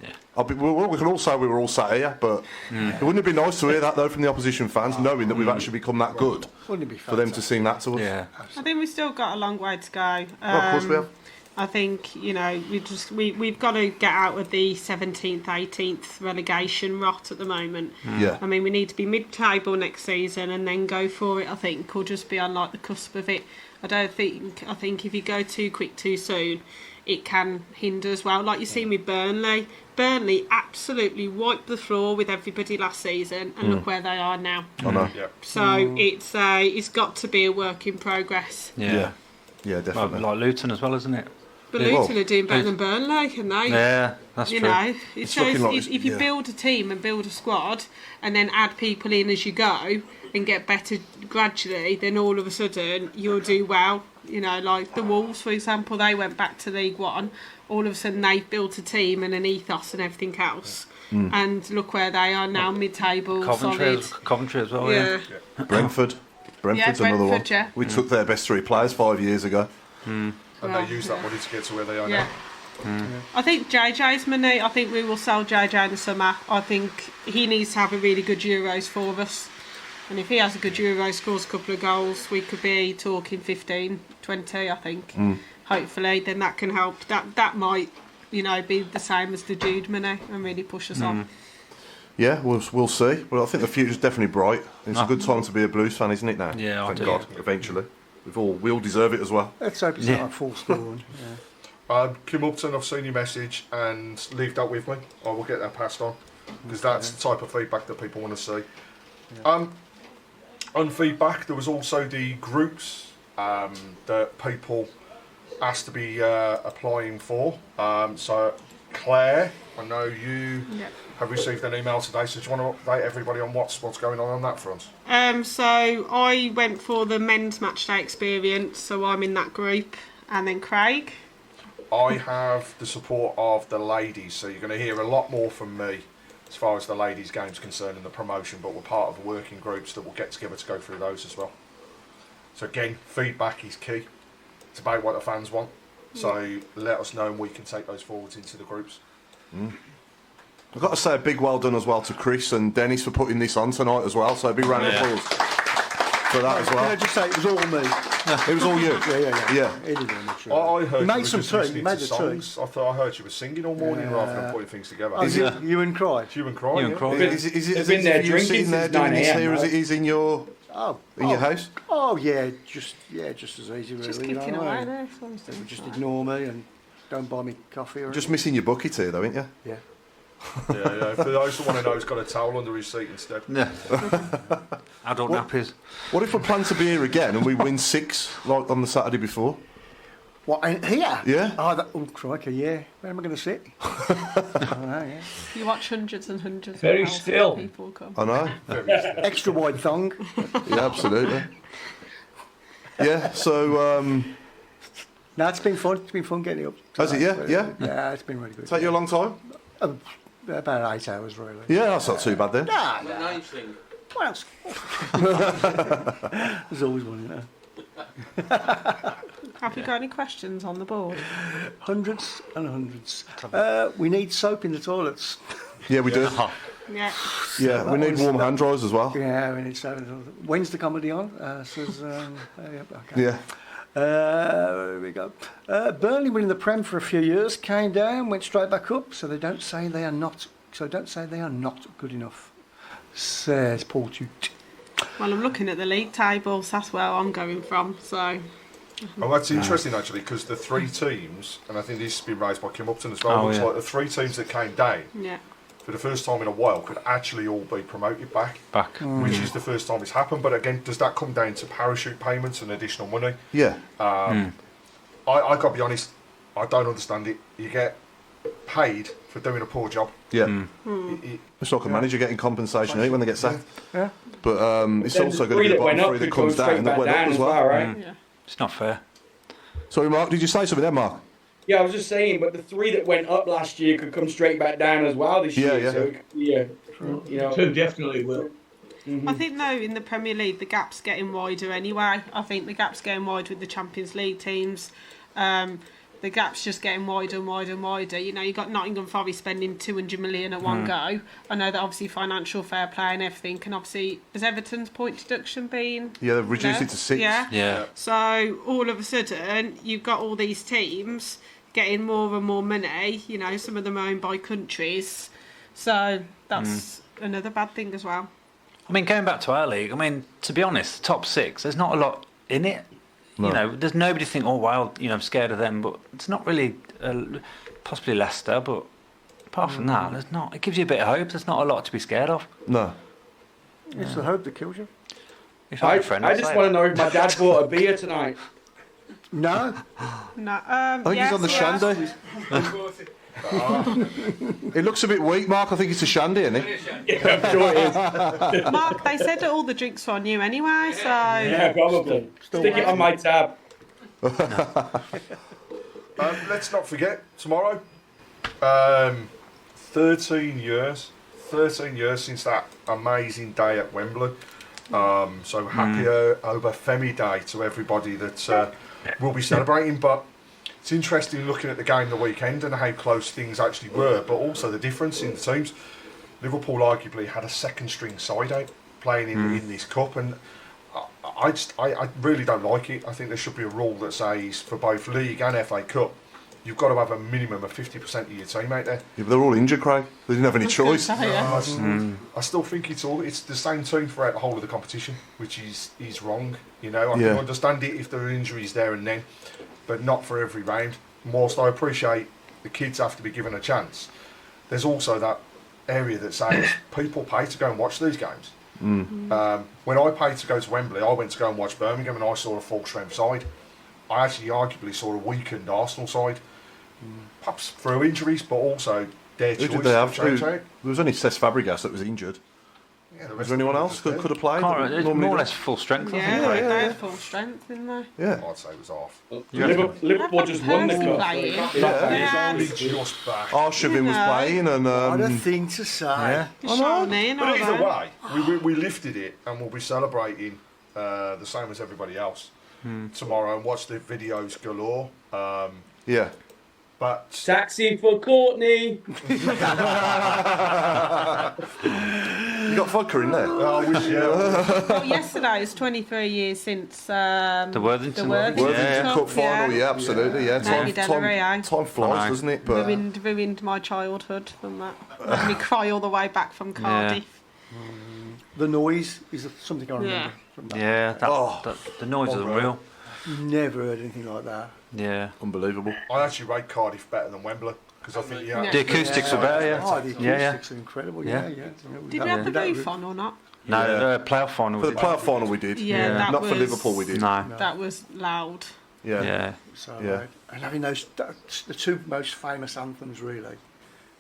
Yeah. We can all say we were all sat here, but wouldn't it be nice to hear that though from the opposition fans, knowing that we've actually become that good, Wouldn't it be for them to sing that to us? Yeah. I think we've still got a long way to go. Of course we have. I think, you know, we've got to get out of the 17th, 18th relegation rot at the moment. Yeah. I mean, we need to be mid-table next season and then go for it, I think, or just be on like the cusp of it. I think if you go too quick too soon, it can hinder as well. Like you see with Burnley. Burnley absolutely wiped the floor with everybody last season, and look where they are now. I know. So it's got to be a work in progress. Yeah, definitely. Like Luton as well, isn't it? But Luton are doing better than Burnley, and they, Yeah, that's you true. know, it shows looking like if you yeah. build a team and build a squad, and then add people in as you go and get better gradually, then all of a sudden you'll do well. You know, like the Wolves, for example, they went back to League One. All of a sudden they've built a team and an ethos and everything else. And look where they are now, mid-table, solid. Coventry as well, yeah. Brentford's another one. Yeah. We took their best 3 players 5 years ago. And they use that money to get to where they are Yeah. now. I think JJ's money, I think we will sell JJ in the summer. I think he needs to have a really good Euros for us. And if he has a good Euro, scores a couple of goals, we could be talking 15, 20, I think. Hopefully, then that can help. That might, you know, be the same as the Jude money and really push us on. Yeah, we'll see. Well, I think the future's definitely bright. It's a good time to be a Blues fan, isn't it now? Yeah, I Thank do. God, eventually. We all deserve it as well. Let's hope it's not a full score. Kim Upton, I've seen your message and leave that with me. I will get that passed on because that's the type of feedback that people want to see. On feedback, there was also the groups that people asked to be applying for. So Claire, I know you have received an email today, so do you want to update everybody on what's going on that front? So I went for the men's matchday experience, so I'm in that group. And then Craig. I have the support of the ladies, so you're going to hear a lot more from me as far as the ladies' game's concerned and the promotion, but we're part of working groups that will get together to go through those as well. So again, feedback is key. It's about what the fans want. So let us know and we can take those forwards into the groups. I've got to say a big well done as well to Chris and Dennis for putting this on tonight as well. So a big round of applause for that as Can well. I just say it was all me? It was all you. Yeah. He did all much. I heard He you made were some just tea. listening He made to the tea. songs. I thought I heard you were singing all morning rather than putting things together. Oh, you and Cry. You and Cry, yeah. Is it as been easy there for you drinking sitting there since doing 9 this a.m., here as right? it is in your house? Oh yeah, just as easy really. Just you know kicking what I away mean? there. someone's They doing would just that. ignore me and don't buy me coffee or Just missing your bucket here, though, ain't you? yeah. Yeah. For those that want to know, he's got a towel under his seat instead. Yeah. Adult nappies. What if we plan to be here again and we win 6 like on the Saturday before? What, here? Yeah. Oh, crikey, yeah. Where am I going to sit? I don't know, yeah. You watch hundreds and hundreds Very of thousands still. of people come. I know. Extra wide thong. Yeah, absolutely. Yeah, so No, it's been fun. It's been fun getting up. Has it, yeah? Yeah? Yeah, it's been really good. take you a long time? About 8 hours, really. Yeah, that's not too bad then. Nah, When nah. are you sing? What else? There's always one, you know. Have you got any questions on the board? Hundreds and hundreds. We need soap in the toilets. Yeah, we do. Yeah. Yeah, we need warm hand dryers as well. Yeah, we need soap in the toilets. When's the comedy on? Says, okay. Yeah. There we go. Burnley were in the Prem for a few years, came down, went straight back up. So don't say they are not good enough. Says Paul Tute. Well, I'm looking at the league tables. That's where I'm going from. So Oh, that's interesting actually, because the 3 teams, and I think this has been raised by Kim Upton as well, Oh, looks yeah. like the 3 teams that came down yeah. for the first time in a while could actually all be promoted back, Back. which is the first time it's happened. But again, does that come down to parachute payments and additional money? Yeah. I got to be honest, I don't understand it. You get paid for doing a poor job. Yeah. It- It's like a manager getting compensation when they get sacked. Yeah. But it's Then also the going to be three the that went bottom up 3 that could go comes straight down that back went up down as well. right? Yeah. It's not fair. Sorry, Mark, did you say something there, Mark? Yeah, I was just saying, but the 3 that went up last year could come straight back down as well this year. Yeah. So, yeah, you know. 2 definitely will. I think though in the Premier League the gap's getting wider anyway. I think the gap's getting wide with the Champions League teams. The gap's just getting wider and wider and wider. You know, you got Nottingham Forest spending 200 million at one go. I know that obviously financial fair play and everything, and obviously has Everton's point deduction been? Yeah, they've reduced No? it to 6. Yeah. Yeah. So all of a sudden you've got all these teams getting more and more money. You know, some of them owned by countries. So that's another bad thing as well. I mean, going back to our league, I mean, to be honest, the top 6, there's not a lot in it. No. You know, there's nobody think, oh, wow, you know, I'm scared of them, but it's not really, possibly Leicester, but apart from that, there's not, it gives you a bit of hope. There's not a lot to be scared of. No. It's the hope that kills you. If I had a friend, I I'd just say want to that. know if my dad bought a beer tonight. No. No, I think he's on the shandy. It looks a bit weak, Mark. I think it's a shandy, isn't it? Yeah, I'm sure it is. Mark, they said that all the drinks were on you anyway, so Yeah, probably. Stick it on my tab. Let's not forget tomorrow. 13 years. 13 years since that amazing day at Wembley. So happy Obafemi Day to everybody that will be celebrating. But it's interesting looking at the game the weekend and how close things actually were, but also the difference in the teams. Liverpool arguably had a second string side out playing in this cup, and I really don't like it. I think there should be a rule that says for both League and FA Cup, you've got to have a minimum of 50% of your team out there. Yeah, but they're all injured, Craig. They didn't have any choice. I still think it's the same team throughout the whole of the competition, which is wrong. You know, I can understand it if there are injuries there and then, but not for every round. Whilst I appreciate the kids have to be given a chance, there's also that area that says people pay to go and watch these games. When I paid to go to Wembley, I went to go and watch Birmingham, and I saw a full strength side. I actually arguably saw a weakened Arsenal side, perhaps through injuries, but also their Who choice did they have? to change out. There was only Cesc Fabregas that was injured. Yeah, the Was rest there anyone of them else just that there. could have played? Can't, that it's normally more or does? less full strength, I yeah, think, they right? had full strength, didn't they? Yeah. I'd say it was off. Liverpool just won the cup. Playing. So it can't be that bad. Yeah. Only just back. Arshavin was No. playing, and What a thing to say. yeah. Shawnee and all But either that. way, we lifted it, and we'll be celebrating the same as everybody else tomorrow, and watch the videos galore. Yeah. But Taxi for Courtney. You got vodka in there? I wish, yeah. Well, yesterday was 23 years since The Worthington. Worthington Cup final, yeah, absolutely, yeah. Maybe Time flies, doesn't it? But ruined my childhood from that. Made me cry all the way back from Cardiff. The noise is something I remember Yeah. from that. Yeah, the noise is unreal. Never heard anything like that. Yeah. unbelievable. I actually rate Cardiff better than Wembley because I think Yeah. The acoustics are better, yeah. Oh, the acoustics are incredible. Yeah. Yeah. Did we have the roof on or not? No, Yeah. the playoff final For was the playoff final we did. Yeah, that Not for was- Liverpool we did. No. That was loud. Yeah. Yeah. So, Yeah. and having the two most famous anthems, really.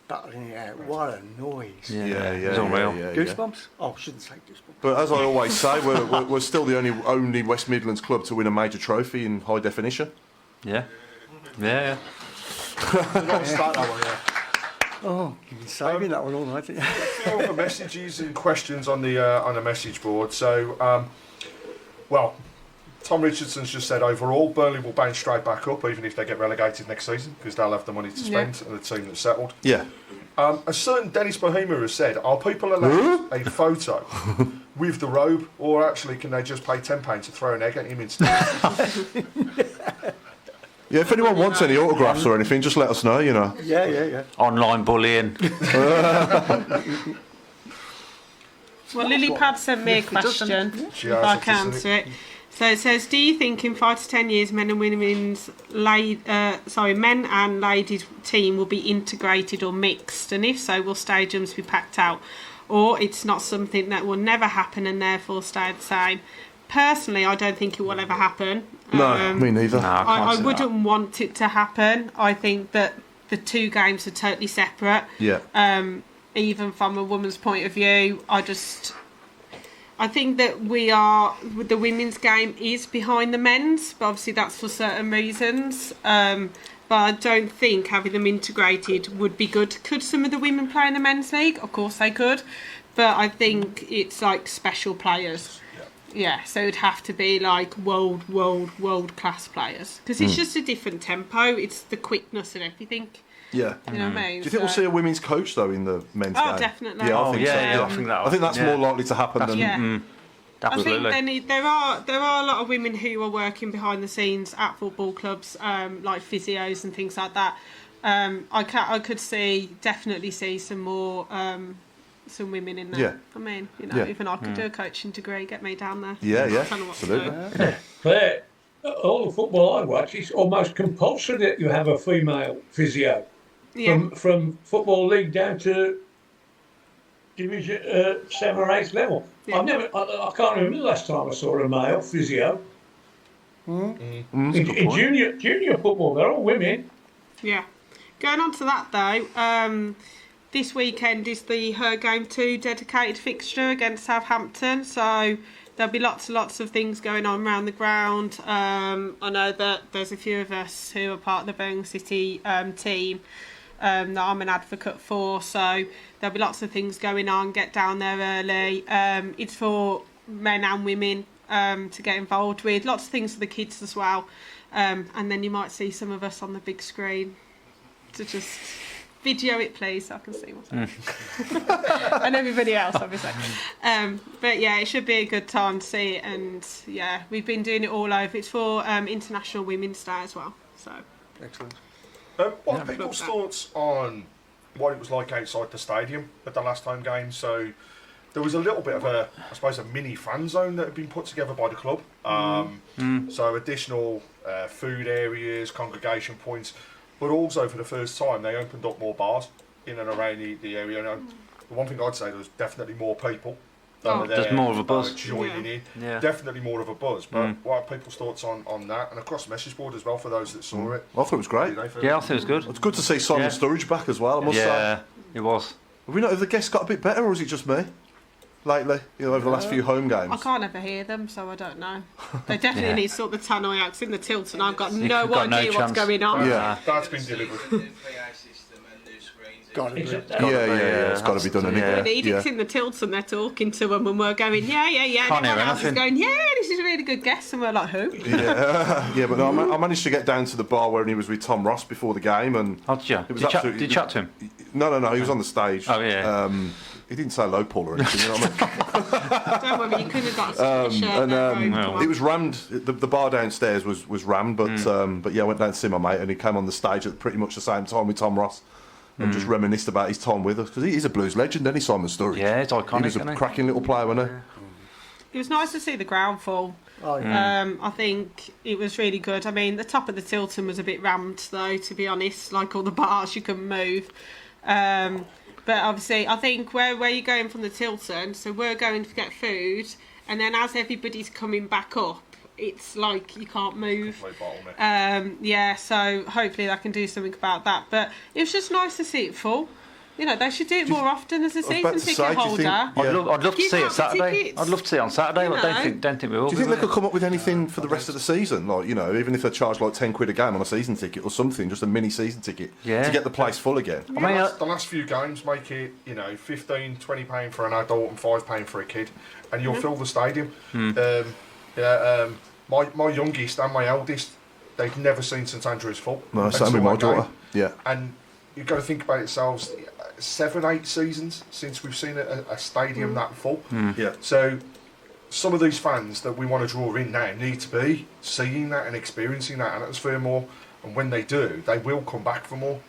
Battling it out. What a noise. Yeah, It's unreal. Goosebumps? Oh, I shouldn't say goosebumps. But as I always say, we're still the only West Midlands club to win a major trophy in high definition. Yeah. Yeah. Not start that one, yeah. Oh, you've been saving that one all night. A few other messages and questions on the message board. So, well, Tom Richardson's just said overall Burnley will bounce straight back up even if they get relegated next season because they'll have the money to spend and the team that's settled. Yeah. A certain Dennis Bohema has said, are people allowed a photo with the robe, or actually can they just pay £10 to throw an egg at him instead? Yeah, if anyone wants any autographs or anything, just let us know, you know. Yeah. Online bullying. Well, Lilypad sent me a question, She if has, I I've can just answer it. So it says, do you think in 5 to 10 years men and men and ladies team will be integrated or mixed? And if so, will stadiums be packed out? Or it's not something that will never happen and therefore stay the same? Personally, I don't think it will ever happen. No, me neither. No, I wouldn't want it to happen. I think that the two games are totally separate. Yeah. Even from a woman's point of view, I think that the women's game is behind the men's, but obviously that's for certain reasons. But I don't think having them integrated would be good. Could some of the women play in the men's league? Of course they could, but I think it's like special players. Yeah, so it'd have to be like world class players because it's just a different tempo. It's the quickness and everything. Yeah. You know what I mean? Do you think we'll see a women's coach though in the men's game? Oh, definitely. Yeah, I think so. I think that's more likely to happen than. Yeah. Absolutely. I think there are a lot of women who are working behind the scenes at football clubs, like physios and things like that. I could definitely see some more some women in there. Yeah. I mean, you know, even I could do a coaching degree, get me down there. Yeah, I don't know what to do. absolutely. Claire, all the football I watch, it's almost compulsory that you have a female physio. Yeah. From Football League down to Division 7 or 8 level. Yeah. I can't remember the last time I saw a male physio. In junior football, they're all women. Yeah. Going on to that though, this weekend is the Her Game 2 dedicated fixture against Southampton, so there'll be lots of things going on around the ground. I know that there's a few of us who are part of the Birmingham City team that I'm an advocate for, so there'll be lots of things going on. Get down there early. It's for men and women to get involved with. Lots of things for the kids as well. And then you might see some of us on the big screen to just video it, please, so I can see what's happening. And everybody else, obviously. But yeah, it should be a good time to see it. And yeah, we've been doing it all over. It's for International Women's Day as well. So Excellent. What are people's thoughts on what it was like outside the stadium at the last home game? So there was a little bit of a mini fan zone that had been put together by the club. So additional food areas, congregation points, but also for the first time they opened up more bars in and around the area. And the one thing I'd say, there was definitely more people. There's more of a buzz. Joining in. Yeah. Definitely more of a buzz. But what are people's thoughts on that? And across the message board as well for those that saw it. I thought it was great. Yeah, I think it was good. It's good to see Simon Sturridge back as well, I must say. Yeah, it was. Have the guests got a bit better, or is it just me? Lately, over the last few home games. I can't ever hear them, so I don't know. They definitely need to sort the tannoy out. 'Cause in the Tilton, I've got no idea what's going on. Yeah, that's been delivered. PA system and new screens Got to be. It's got to be done. The edicts in the Tilton, they're talking to them, and we're going, yeah. Can't hear Everyone else is anything. going, yeah, this is a really good guess, and we're like, who? But no, I managed to get down to the bar where he was with Tom Ross before the game, and Oh, did you? it was Did you chat to him? No, he was on the stage. Oh, yeah. He didn't say hello, Paul, or anything. You know what I mean? Don't worry, you could have got a shirt there, Come on. It was rammed. The bar downstairs was rammed, but I went down to see my mate, and he came on the stage at pretty much the same time with Tom Ross, and just reminisced about his time with us, because he's a blues legend, isn't he, Simon Sturridge? Yeah, it's iconic. He was a cracking little player, wasn't he? It was nice to see the ground full. Oh, yeah. I think it was really good. I mean, the top of the Tilton was a bit rammed, though, to be honest. Like all the bars, you couldn't move. But obviously, I think where you're going from the Tilton, so we're going to get food, and then as everybody's coming back up, it's like you can't move. So hopefully they can do something about that. But it was just nice to see it full. You know, they should do it more often as a season ticket holder. I'd love to see it Saturday. I'd love to see it on Saturday, but don't think we will. Do you think they could come up with anything for the rest of the season? Like, you know, even if they charge like £10 a game on a season ticket or something, just a mini season ticket to get the place full again. I mean, the last few games make it, you know, £15, £20 for an adult and £5 for a kid, and you'll fill the stadium. My youngest and my eldest, they've never seen St Andrews full. No, same with my daughter. Yeah. And you've got to think about yourselves, 7-8 seasons since we've seen a stadium that full. Yeah. So some of these fans that we want to draw in now need to be seeing that and experiencing that atmosphere more. And when they do, they will come back for more.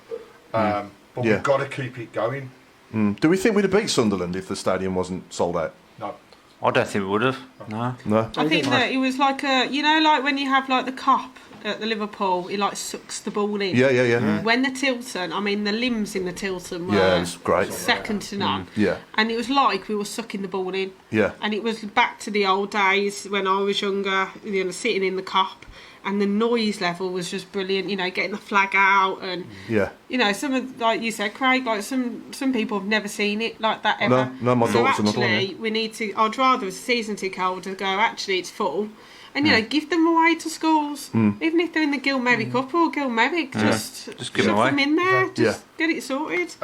But we've got to keep it going. Do we think we'd have beat Sunderland if the stadium wasn't sold out? No. I don't think we would have. No. I think that it was like like when you have like the cop at the Liverpool, he like sucks the ball in. Yeah. When the Tilton, I mean the limbs in the Tilton were it was great. second to none. Yeah. And it was like we were sucking the ball in. Yeah. And it was back to the old days when I was younger, you know, sitting in the cop, and the noise level was just brilliant, you know, getting the flag out and you know, some of, like you said, Craig, like some people have never seen it like that ever. No, my daughter's another one. Actually, we need to, I'd rather as a season ticket holder go, actually it's full. And, you know, give them away to schools. Even if they're in the Gil Merrick Cup or Gil Merrick, just give them away. Them in there. Just get it sorted.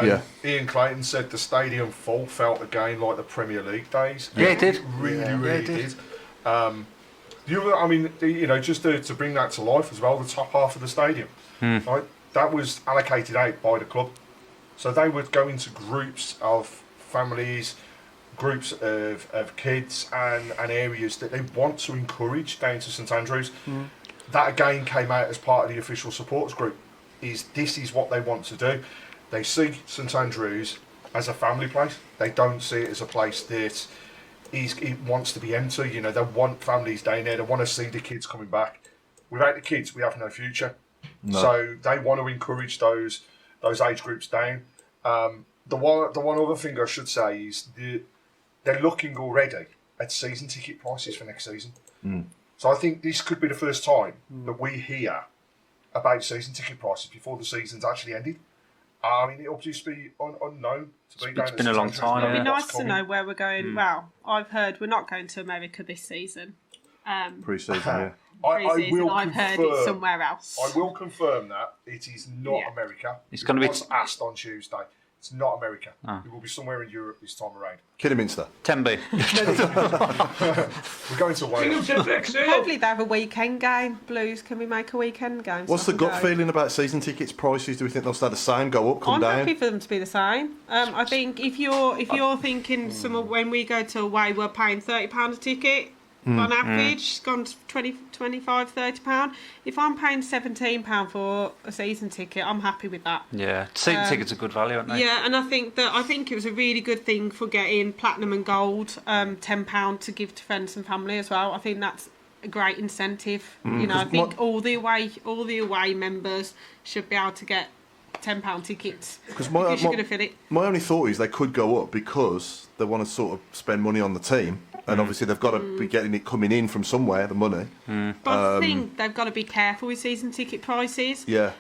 Ian Clayton said the stadium full felt again like the Premier League days. Yeah, it did. It really did. I mean, you know, just to bring that to life as well, the top half of the stadium, right, that was allocated out by the club. So they would go into groups of families, groups of kids and areas that they want to encourage down to St Andrews. That again came out as part of the official supporters group. This is what they want to do. They see St Andrews as a family place. They don't see it as a place that it wants to be empty. You know, they want families down there. They want to see the kids coming back. Without the kids, we have no future. No. So they want to encourage those age groups down. The one other thing I should say is they're looking already at season ticket prices for next season. So I think this could be the first time that we hear about season ticket prices before the season's actually ended. I mean, it'll just be unknown. It's been a long time. It'd be nice to know where we're going. Well, I've heard we're not going to America this season. Pre-season, yeah. I've heard it's somewhere else. I will confirm that it is not America. It's going to be asked on Tuesday. It's not America. It will be somewhere in Europe this time around. Kidderminster. Tenby. We're going to Wales. Hopefully they have a weekend game. Blues, can we make a weekend game? What's the gut feeling about season tickets prices? Do we think they'll stay the same, go up, come down? I'm happy for them to be the same. I think if you're thinking when we go to away, we're paying £30 a ticket. On average, it's gone to £20, £25, £30. If I'm paying £17 for a season ticket, I'm happy with that. Yeah, season tickets are good value, aren't they? Yeah, and I think it was a really good thing for getting platinum and gold, £10 to give to friends and family as well. I think that's a great incentive. You know, I think all the away members should be able to get £10 tickets because you're going to fill it. My only thought is they could go up because they want to sort of spend money on the team. And obviously they've got to be getting it coming in from somewhere, the money. But I think they've got to be careful with season ticket prices. Yeah.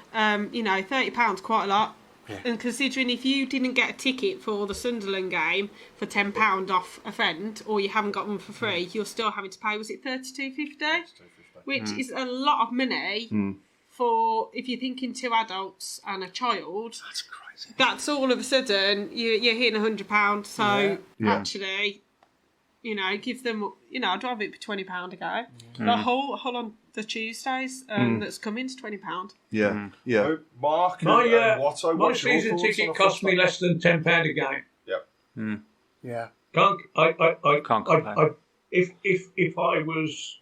You know, £30 quite a lot. Yeah. And considering if you didn't get a ticket for the Sunderland game for £10 off a friend, or you haven't got one for free, you're still having to pay, was it £32.50? Which is a lot of money for if you're thinking 2 adults and a child, That's crazy. that's all of a sudden you're hitting £100. So Yeah. actually, give them. I'd rather it be £20 a go. The whole on the Tuesdays that's coming to £20. Yeah, yeah. So, Mark and My Watto, my what's your season thoughts on ticket the cost first me game? less than £10 a game. Yep. Yeah. Can't complain. If I was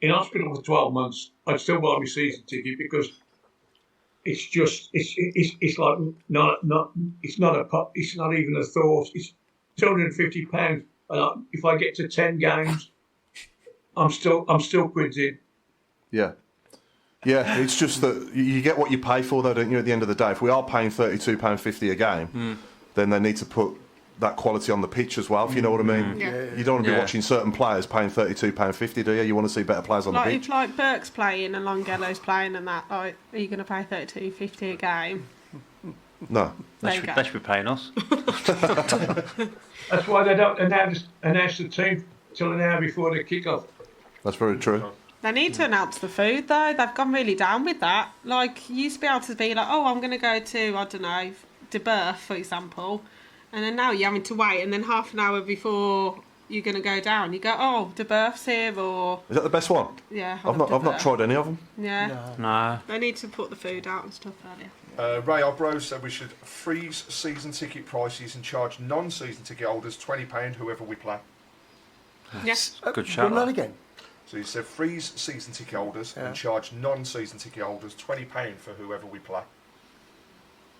in hospital for 12 months, I'd still buy my season ticket because it's just it's like not it's not even a thought. It's £250, and if I get to 10 games, I'm still quids in. Yeah. Yeah, it's just that you get what you pay for, though, don't you, at the end of the day? If we are paying £32.50 a game, then they need to put that quality on the pitch as well, if you know what I mean. Yeah. You don't want to be Yeah. watching certain players paying £32.50, do you? You want to see better players on the pitch. If Burke's playing and Longellow's playing and that, are you going to pay £32.50 a game? No. There you go. They should be paying us. That's why they don't announce the team till an hour before the kick-off. That's very true. They need to announce the food though. They've gone really down with that. Like, you used to be able to be like, oh, I'm going to go to, I don't know, De Burf, for example. And then now you're having to wait, and then half an hour before you're going to go down, you go, oh, De Burf's here, or... Is that the best one? Yeah, I've not tried any of them. Yeah. No. They need to put the food out and stuff earlier. Ray Obro said we should freeze season ticket prices and charge non-season ticket holders £20 whoever we play. Yes. Good shout. Run that again. So he said freeze season ticket holders Yeah. and charge non-season ticket holders £20 for whoever we play.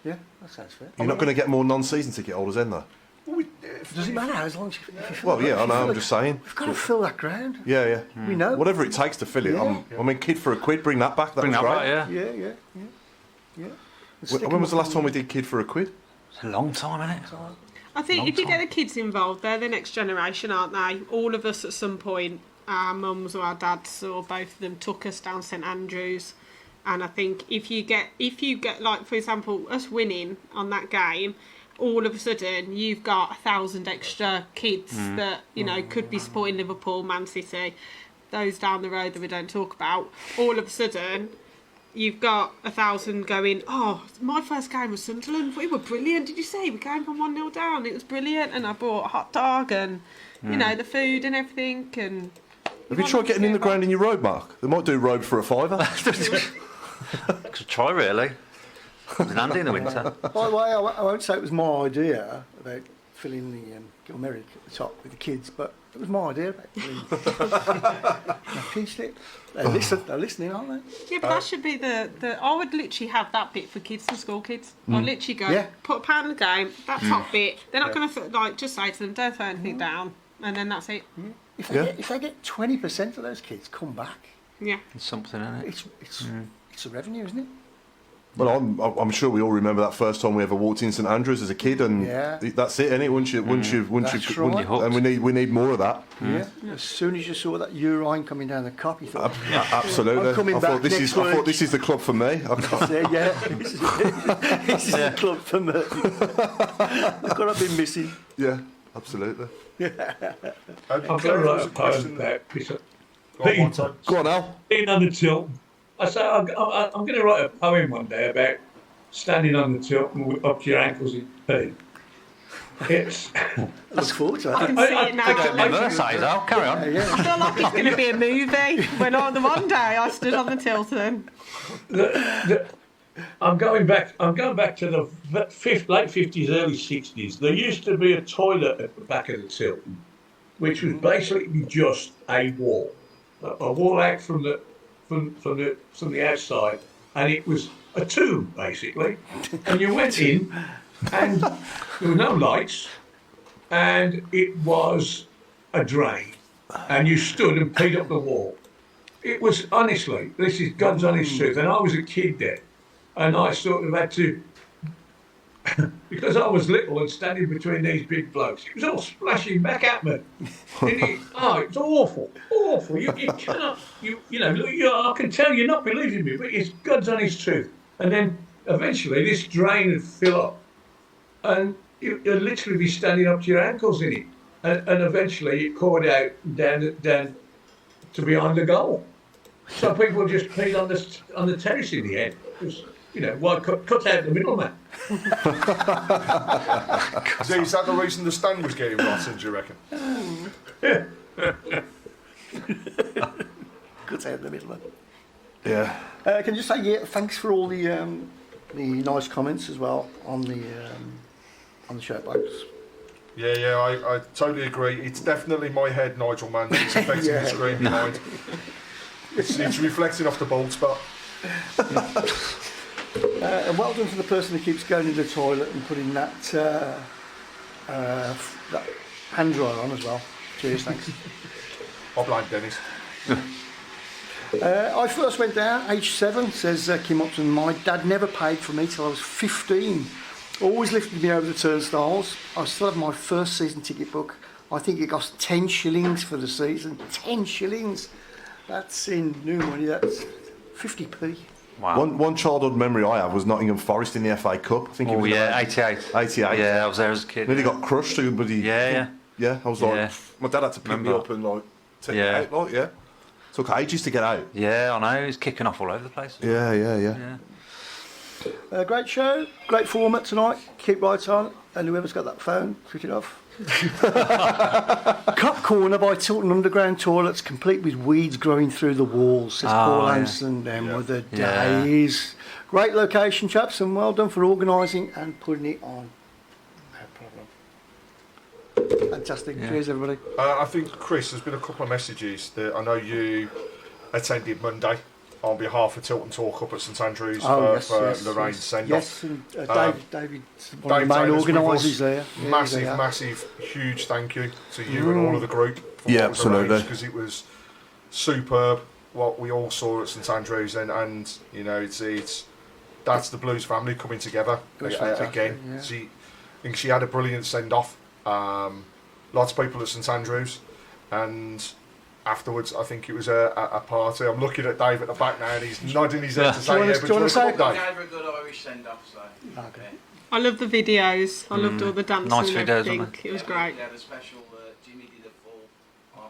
Yeah, that sounds fair. You're not going to get more non-season ticket holders then, though? Does it matter as long as you fill Well, yeah, I know, I'm just saying. We've got to fill that ground. Yeah. We know. Whatever it takes to fill it. Yeah. I mean, kid for a quid, bring that back. Bring was that great. back, yeah. Yeah. When was the last time we did kid for a quid? It's a long time, isn't it? I think Long if you time. get the kids involved, they're the next generation, aren't they? All of us at some point, our mums or our dads or both of them took us down St Andrews. And I think if you get like, for example, us winning on that game, all of a sudden you've got 1,000 extra kids that, could be supporting Liverpool, Man City, those down the road that we don't talk about. All of a sudden you've got 1,000 going, oh, my first game was Sunderland, we were brilliant, did you see? We came from 1-0 down, it was brilliant, and I bought a hot dog and, the food and everything. And Have you tried getting in the ground in your robe, Mark? They might do robe for a £5. Could try, really. It's handy in the winter. By the way, I won't say it was my idea about filling the Gilmeric at the top with the kids, but it was my idea about filling I pieced it. They're listening, aren't they? yeah, but that should be the I would literally have that bit for kids and school kids. I'd literally go, Yeah. put a pound in the game, that top bit, they're not going to, just say to them, don't throw anything down, and then that's it. If they get 20% of those kids come back, Yeah. It's something, isn't it? it's a revenue, isn't it? Well, I'm sure we all remember that first time we ever walked in St Andrews as a kid, and Yeah. that's it, isn't it? Once That's right. and we need more of that. Yeah. As soon as you saw that urine coming down the cop, you thought, Absolutely. I'm coming I back thought this next is. I week. thought this is the club for me. this is the club for me. Look what I've been missing. Yeah, absolutely. I'm going to write a poem about Peter. Go on, Al. Being on the Tilton. I say I'm going to write a poem one day about standing on the Tilton up to your ankles in pee. It's. I look forward to I that. can see it now. Versailles, Al. Carry on. I feel like it's going to be a movie. When the one day I stood on the Tilton. I'm going back to the late 50s, early 60s. There used to be a toilet at the back of the Tilton, which was basically just a wall out from the outside, and it was a tomb basically. And you went in, and there were no lights, and it was a drain, and you stood and peed up the wall. It was, honestly, this is God's honest truth, and I was a kid then, and I sort of had to, because I was little and standing between these big blokes, it was all splashing back at me. It's awful. You cannot, I can tell you're not believing me, but it's God's honest truth. And then eventually this drain would fill up, and you'd literally be standing up to your ankles in it. And eventually it poured out down to behind the goal. Some people just peed on the terrace in the end. Why cut out the middleman? So is that the reason the stand was getting rotten, do you reckon? Cut out the middle. Yeah. Can you just say thanks for all the nice comments as well on the shirt box. Yeah, I totally agree. It's definitely my head, Nigel Mann, that's affecting the screen behind. It's reflecting off the bald spot. And well done to the person who keeps going in the toilet and putting that hand dryer on as well. Cheers, thanks. I blame Dennis. I first went down, age 7, says Kim Upton. My dad never paid for me till I was 15. Always lifted me over the turnstiles. I still have my first season ticket book. I think it cost 10 shillings for the season. 10 shillings. That's in new money. That's 50p. Wow. One childhood memory I have was Nottingham Forest in the FA Cup. I think it was 88. 88. Yeah, I was there as a kid. Nearly got crushed. But Yeah. I was like, my dad had to pick me up and take me out. Like, took ages to get out. Yeah, I know. He's kicking off all over the place. Yeah. Great show, great format tonight. Keep right on, and whoever's got that phone, switch it off. Cut corner by Tilton Underground toilets, complete with weeds growing through the walls, says Paul Hanson. Them were the days. Great location, chaps, and well done for organising and putting it on. No problem. Fantastic. Cheers, everybody. I think, Chris, there's been a couple of messages that I know you attended Monday on behalf of Tilton Talk up at St Andrews for Lorraine's send-off. Yes, and David's one of the main organisers there. Massive, huge thank you to you and all of the group. Absolutely. Because it was superb what we all saw at St Andrews, and it's that's the Blues family coming together again. Yeah. I think she had a brilliant send-off. Lots of people at St Andrews, and afterwards, I think it was a party. I'm looking at Dave at the back now, and he's nodding his head to say, do you want to say, Gave her a good Irish send-off, so. Okay. I love the videos. I loved all the dancing Nice and videos, everything. wasn't It was great. They had a special, Jimmy did a full.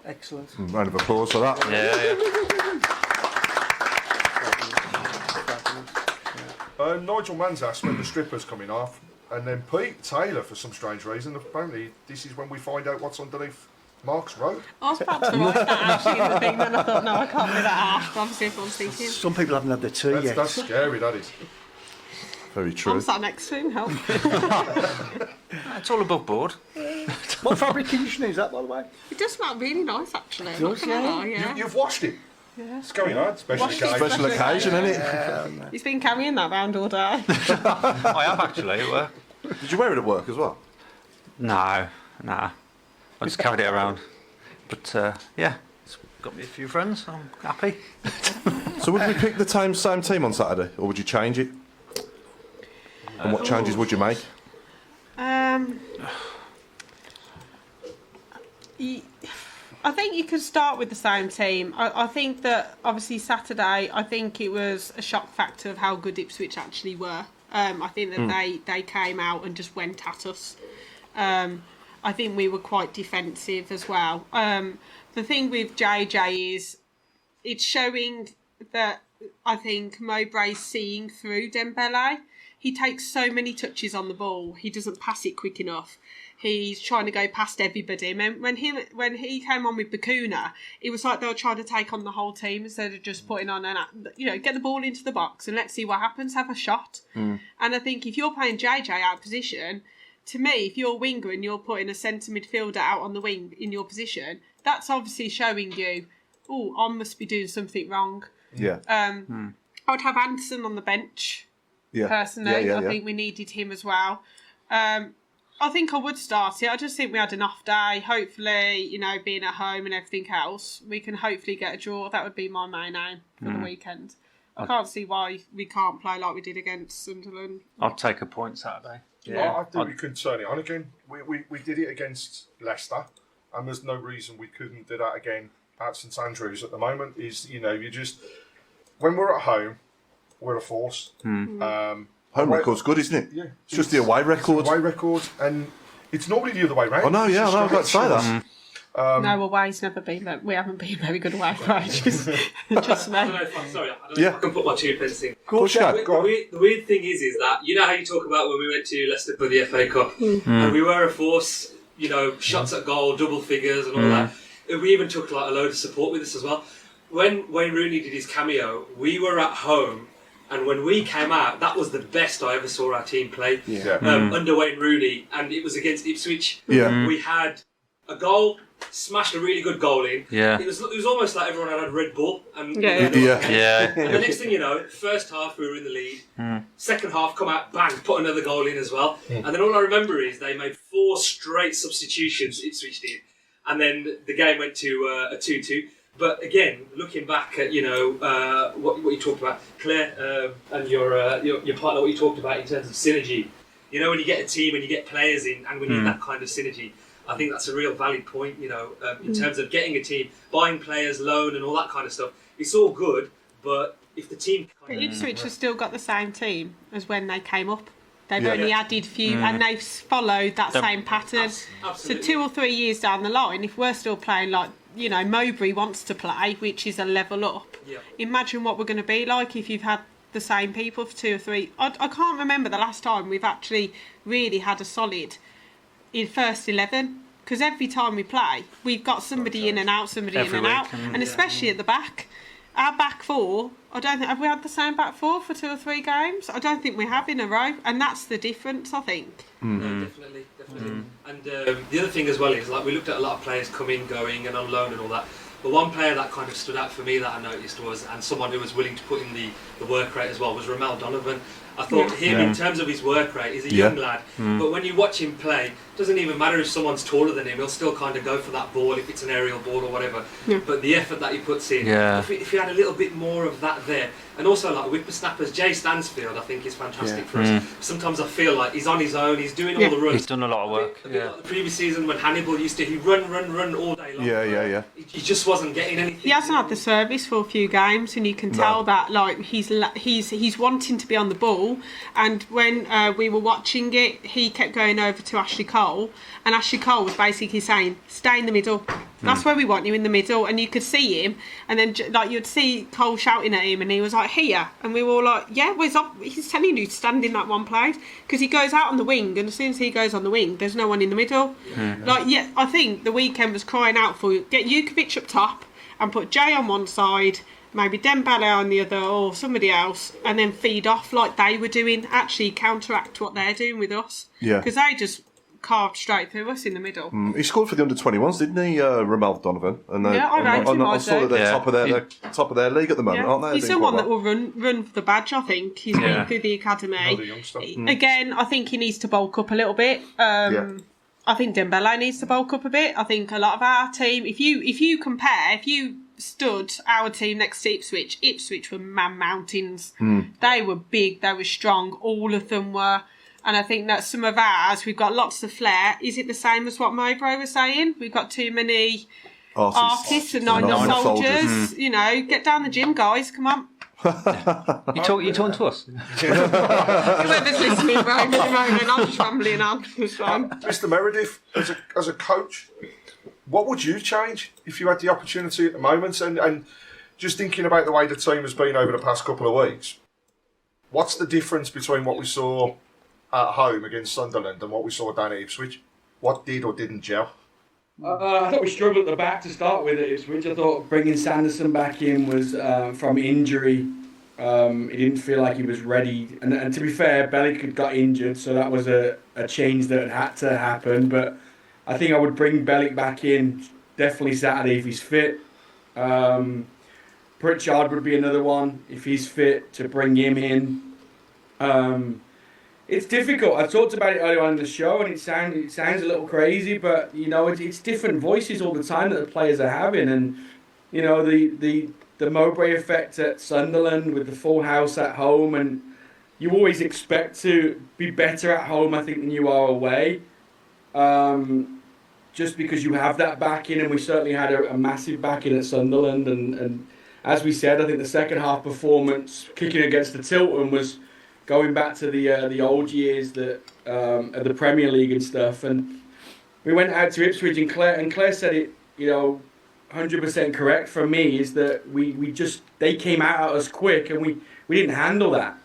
Excellent. Round of applause for that. Nigel Mann's asked when the stripper's coming off, and then Pete Taylor, for some strange reason, apparently this is when we find out what's underneath Mark's robe. I was about to write that actually in the thing, then I thought, no, I can't be that harsh. Obviously, everyone's thinking. Some people haven't had their tea yet. That's scary, that is. Very true. I'm sat next to him, help. It's all above board. What fabric conditioner is that, by the way? It does smell really nice, actually. It does, yeah. You've washed it? Yeah. It's going on. Special occasion. Special occasion, isn't it? He's been carrying that round all day. I have actually at work. Did you wear it at work as well? No. I just carried it around. But it's got me a few friends. I'm happy. So would we pick the same team on Saturday, or would you change it? And what changes would you make? I think you could start with the same team. I think that obviously Saturday, I think it was a shock factor of how good Ipswich actually were. I think that they came out and just went at us. I think we were quite defensive as well. The thing with JJ is it's showing that I think Mowbray's seeing through Dembele. He takes so many touches on the ball. He doesn't pass it quick enough. He's trying to go past everybody. And when he came on with Bakuna, it was like they were trying to take on the whole team instead of just putting on get the ball into the box and let's see what happens. Have a shot. And I think if you're playing JJ out of position, to me, if you're a winger and you're putting a centre midfielder out on the wing in your position, that's obviously showing you, I must be doing something wrong. Yeah. I'd have Anderson on the bench. Yeah. Personally, I think we needed him as well. I think I would start it. I just think we had an off day. Hopefully, being at home and everything else, we can hopefully get a draw. That would be my main aim for the weekend. I can't see why we can't play like we did against Sunderland. I'd take a point Saturday. Yeah, I think we could turn it on again. We did it against Leicester, and there's no reason we couldn't do that again at St Andrews at the moment. You just when we're at home, we're a force. Home record's good, isn't it? Yeah, it's just the away record. Away record, and it's normally the other way round. I know, I was about to say that. No, away's never been. We haven't been very good away for ages. Just me. I don't know if I can put my 2 pence in. Go on. The weird thing is that you know how you talk about when we went to Leicester for the FA Cup, and we were a force. You know, shots at goal, double figures, and all that. We even took like a load of support with us as well. When Wayne Rooney did his cameo, we were at home, and when we came out, that was the best I ever saw our team play under Wayne Rooney, and it was against Ipswich. Yeah. We had a goal, smashed a really good goal in. Yeah. It was almost like everyone had Red Bull. And Yeah. And the next thing you know, first half we were in the lead. Second half, come out, bang, put another goal in as well. And then all I remember is they made 4 straight substitutions, Ipswich did. And then the game went to a 2-2. But again, looking back at what you talked about, Claire, and your partner, what you talked about in terms of synergy. You know, when you get a team and you get players in, and we need that kind of synergy. I think that's a real valid point. You know, in terms of getting a team, buying players, loan, and all that kind of stuff. It's all good, but if the team. But Ipswich have still got the same team as when they came up. They've only added few, and they've followed that same pattern. Absolutely. So 2 or 3 years down the line, if we're still playing like, you know, Mowbray wants to play, which is a level up, imagine what we're going to be like if you've had the same people for 2 or 3. I can't remember the last time we've actually really had a solid in first 11, because every time we play, we've got somebody in and out, and especially at the back. Our back 4, I don't think, have we had the same back 4 for 2 or 3 games? I don't think we have in a row, and that's the difference, I think. No, definitely. And the other thing as well is, like, we looked at a lot of players coming, going, and on loan and all that. But one player that kind of stood out for me that I noticed was, and someone who was willing to put in the work rate as well, was Ramel Donovan. I thought him, in terms of his work rate, he's a young lad. But when you watch him play, it doesn't even matter if someone's taller than him, he'll still kind of go for that ball if it's an aerial ball or whatever. But the effort that he puts in, if he had a little bit more of that there. And also, like, whippersnappers, Jay Stansfield, I think is fantastic for us. Sometimes I feel like he's on his own, he's doing all the runs. He's done a lot of work. A bit like the previous season when Hannibal used to, he'd run all day long. He just wasn't getting anything. He hasn't had the service for a few games, and you can tell that, like, he's wanting to be on the ball. And when we were watching it, he kept going over to Ashley Cole, and Ashley Cole was basically saying, stay in the middle. That's where we want you, in the middle. And you could see him, and then like you'd see Cole shouting at him, and he was like, here. And we were all like, yeah, he's telling you to stand in that one place, because he goes out on the wing, and as soon as he goes on the wing, there's no one in the middle. I think the weekend was crying out for get Jukovic up top and put Jay on one side, maybe Dembele on the other, or somebody else, and then feed off like they were doing, actually counteract what they're doing with us. Because they just carved straight through us in the middle. He scored for the under-21s, didn't he, Ramel Donovan? And I rate him. I saw that they're top of their league at the moment, aren't they? He's someone that will run for the badge, I think. He's been through the academy. Again, I think he needs to bulk up a little bit. I think Dembele needs to bulk up a bit. I think a lot of our team, if you compare, if you stood our team next to Ipswich were mountains. They were big, they were strong, all of them were. And I think that some of ours, we've got lots of flair. Is it the same as what Mowbray was saying? We've got too many artists and not enough soldiers. You know, get down the gym, guys. Come on. You talking to us? Whoever's listening, right? I'm just rambling on. Mr. Meredith, as a coach, what would you change if you had the opportunity at the moment? And just thinking about the way the team has been over the past couple of weeks, what's the difference between what we saw at home against Sunderland and what we saw down at Ipswich? What did or didn't gel? I thought we struggled at the back to start with at Ipswich. I thought bringing Sanderson back in was from injury. He didn't feel like he was ready. And to be fair, Bellick had got injured, so that was a change that had to happen. But I think I would bring Bellick back in definitely Saturday if he's fit. Pritchard would be another one if he's fit to bring him in. It's difficult. I talked about it earlier on in the show, and it sounds a little crazy, but you know it's different voices all the time that the players are having, and you know the Mowbray effect at Sunderland with the full house at home, and you always expect to be better at home, I think, than you are away, just because you have that backing, and we certainly had a massive backing at Sunderland, and as we said, I think the second half performance kicking against the Tilton was going back to the old years that of the Premier League and stuff, and we went out to Ipswich, and Claire said it 100% correct from me is that they came out at us quick and we didn't handle that.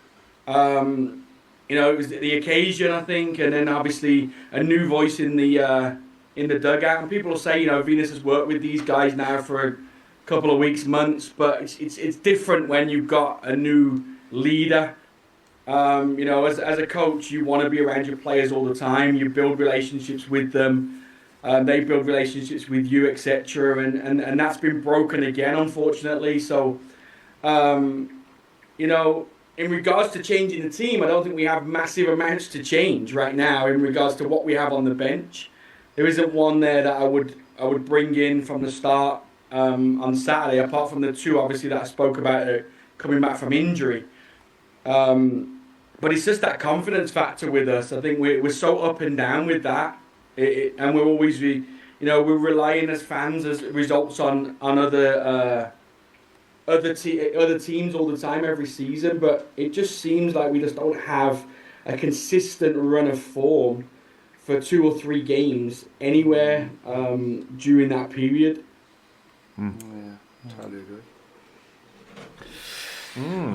It was the occasion, I think, and then obviously a new voice in the dugout. And people will say, Venus has worked with these guys now for a couple of weeks, months, but it's different when you've got a new leader. As a coach, you want to be around your players all the time. You build relationships with them. They build relationships with you, etc. And that's been broken again, unfortunately. So, in regards to changing the team, I don't think we have massive amounts to change right now in regards to what we have on the bench. There isn't one there that I would bring in from the start on Saturday, apart from the two, obviously, that I spoke about coming back from injury. But it's just that confidence factor with us. I think we're so up and down with that. And we're always, we're relying as fans as results on other teams all the time every season. But it just seems like we just don't have a consistent run of form for 2 or 3 games anywhere during that period. Yeah, totally agree.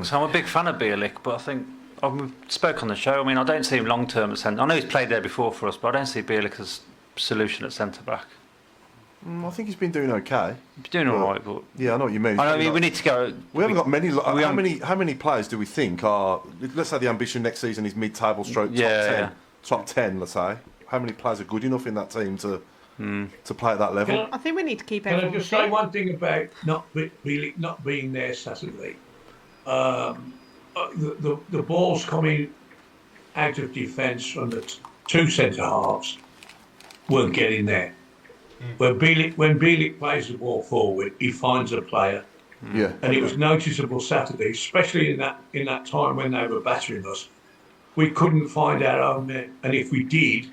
So I'm a big fan of Bielik, but I think we spoke on the show. I mean, I don't see him long term at centre. I know he's played there before for us, but I don't see Bielik as solution at centre back. I think he's been doing okay. He's doing all right, but yeah, I know what you mean. We need to go. We haven't got many. How many players do we think are? Let's say the ambition next season is mid-table stroke top 10. Let's say how many players are good enough in that team to play at that level? I think we need to keep. Can I just say one thing about Bielik not being there Saturday? The ball's coming out of defence from the two centre halves weren't getting there. When Bielik plays the ball forward, he finds a player. Yeah. And it was noticeable Saturday, especially in that time when they were battering us. We couldn't find our own men, and if we did,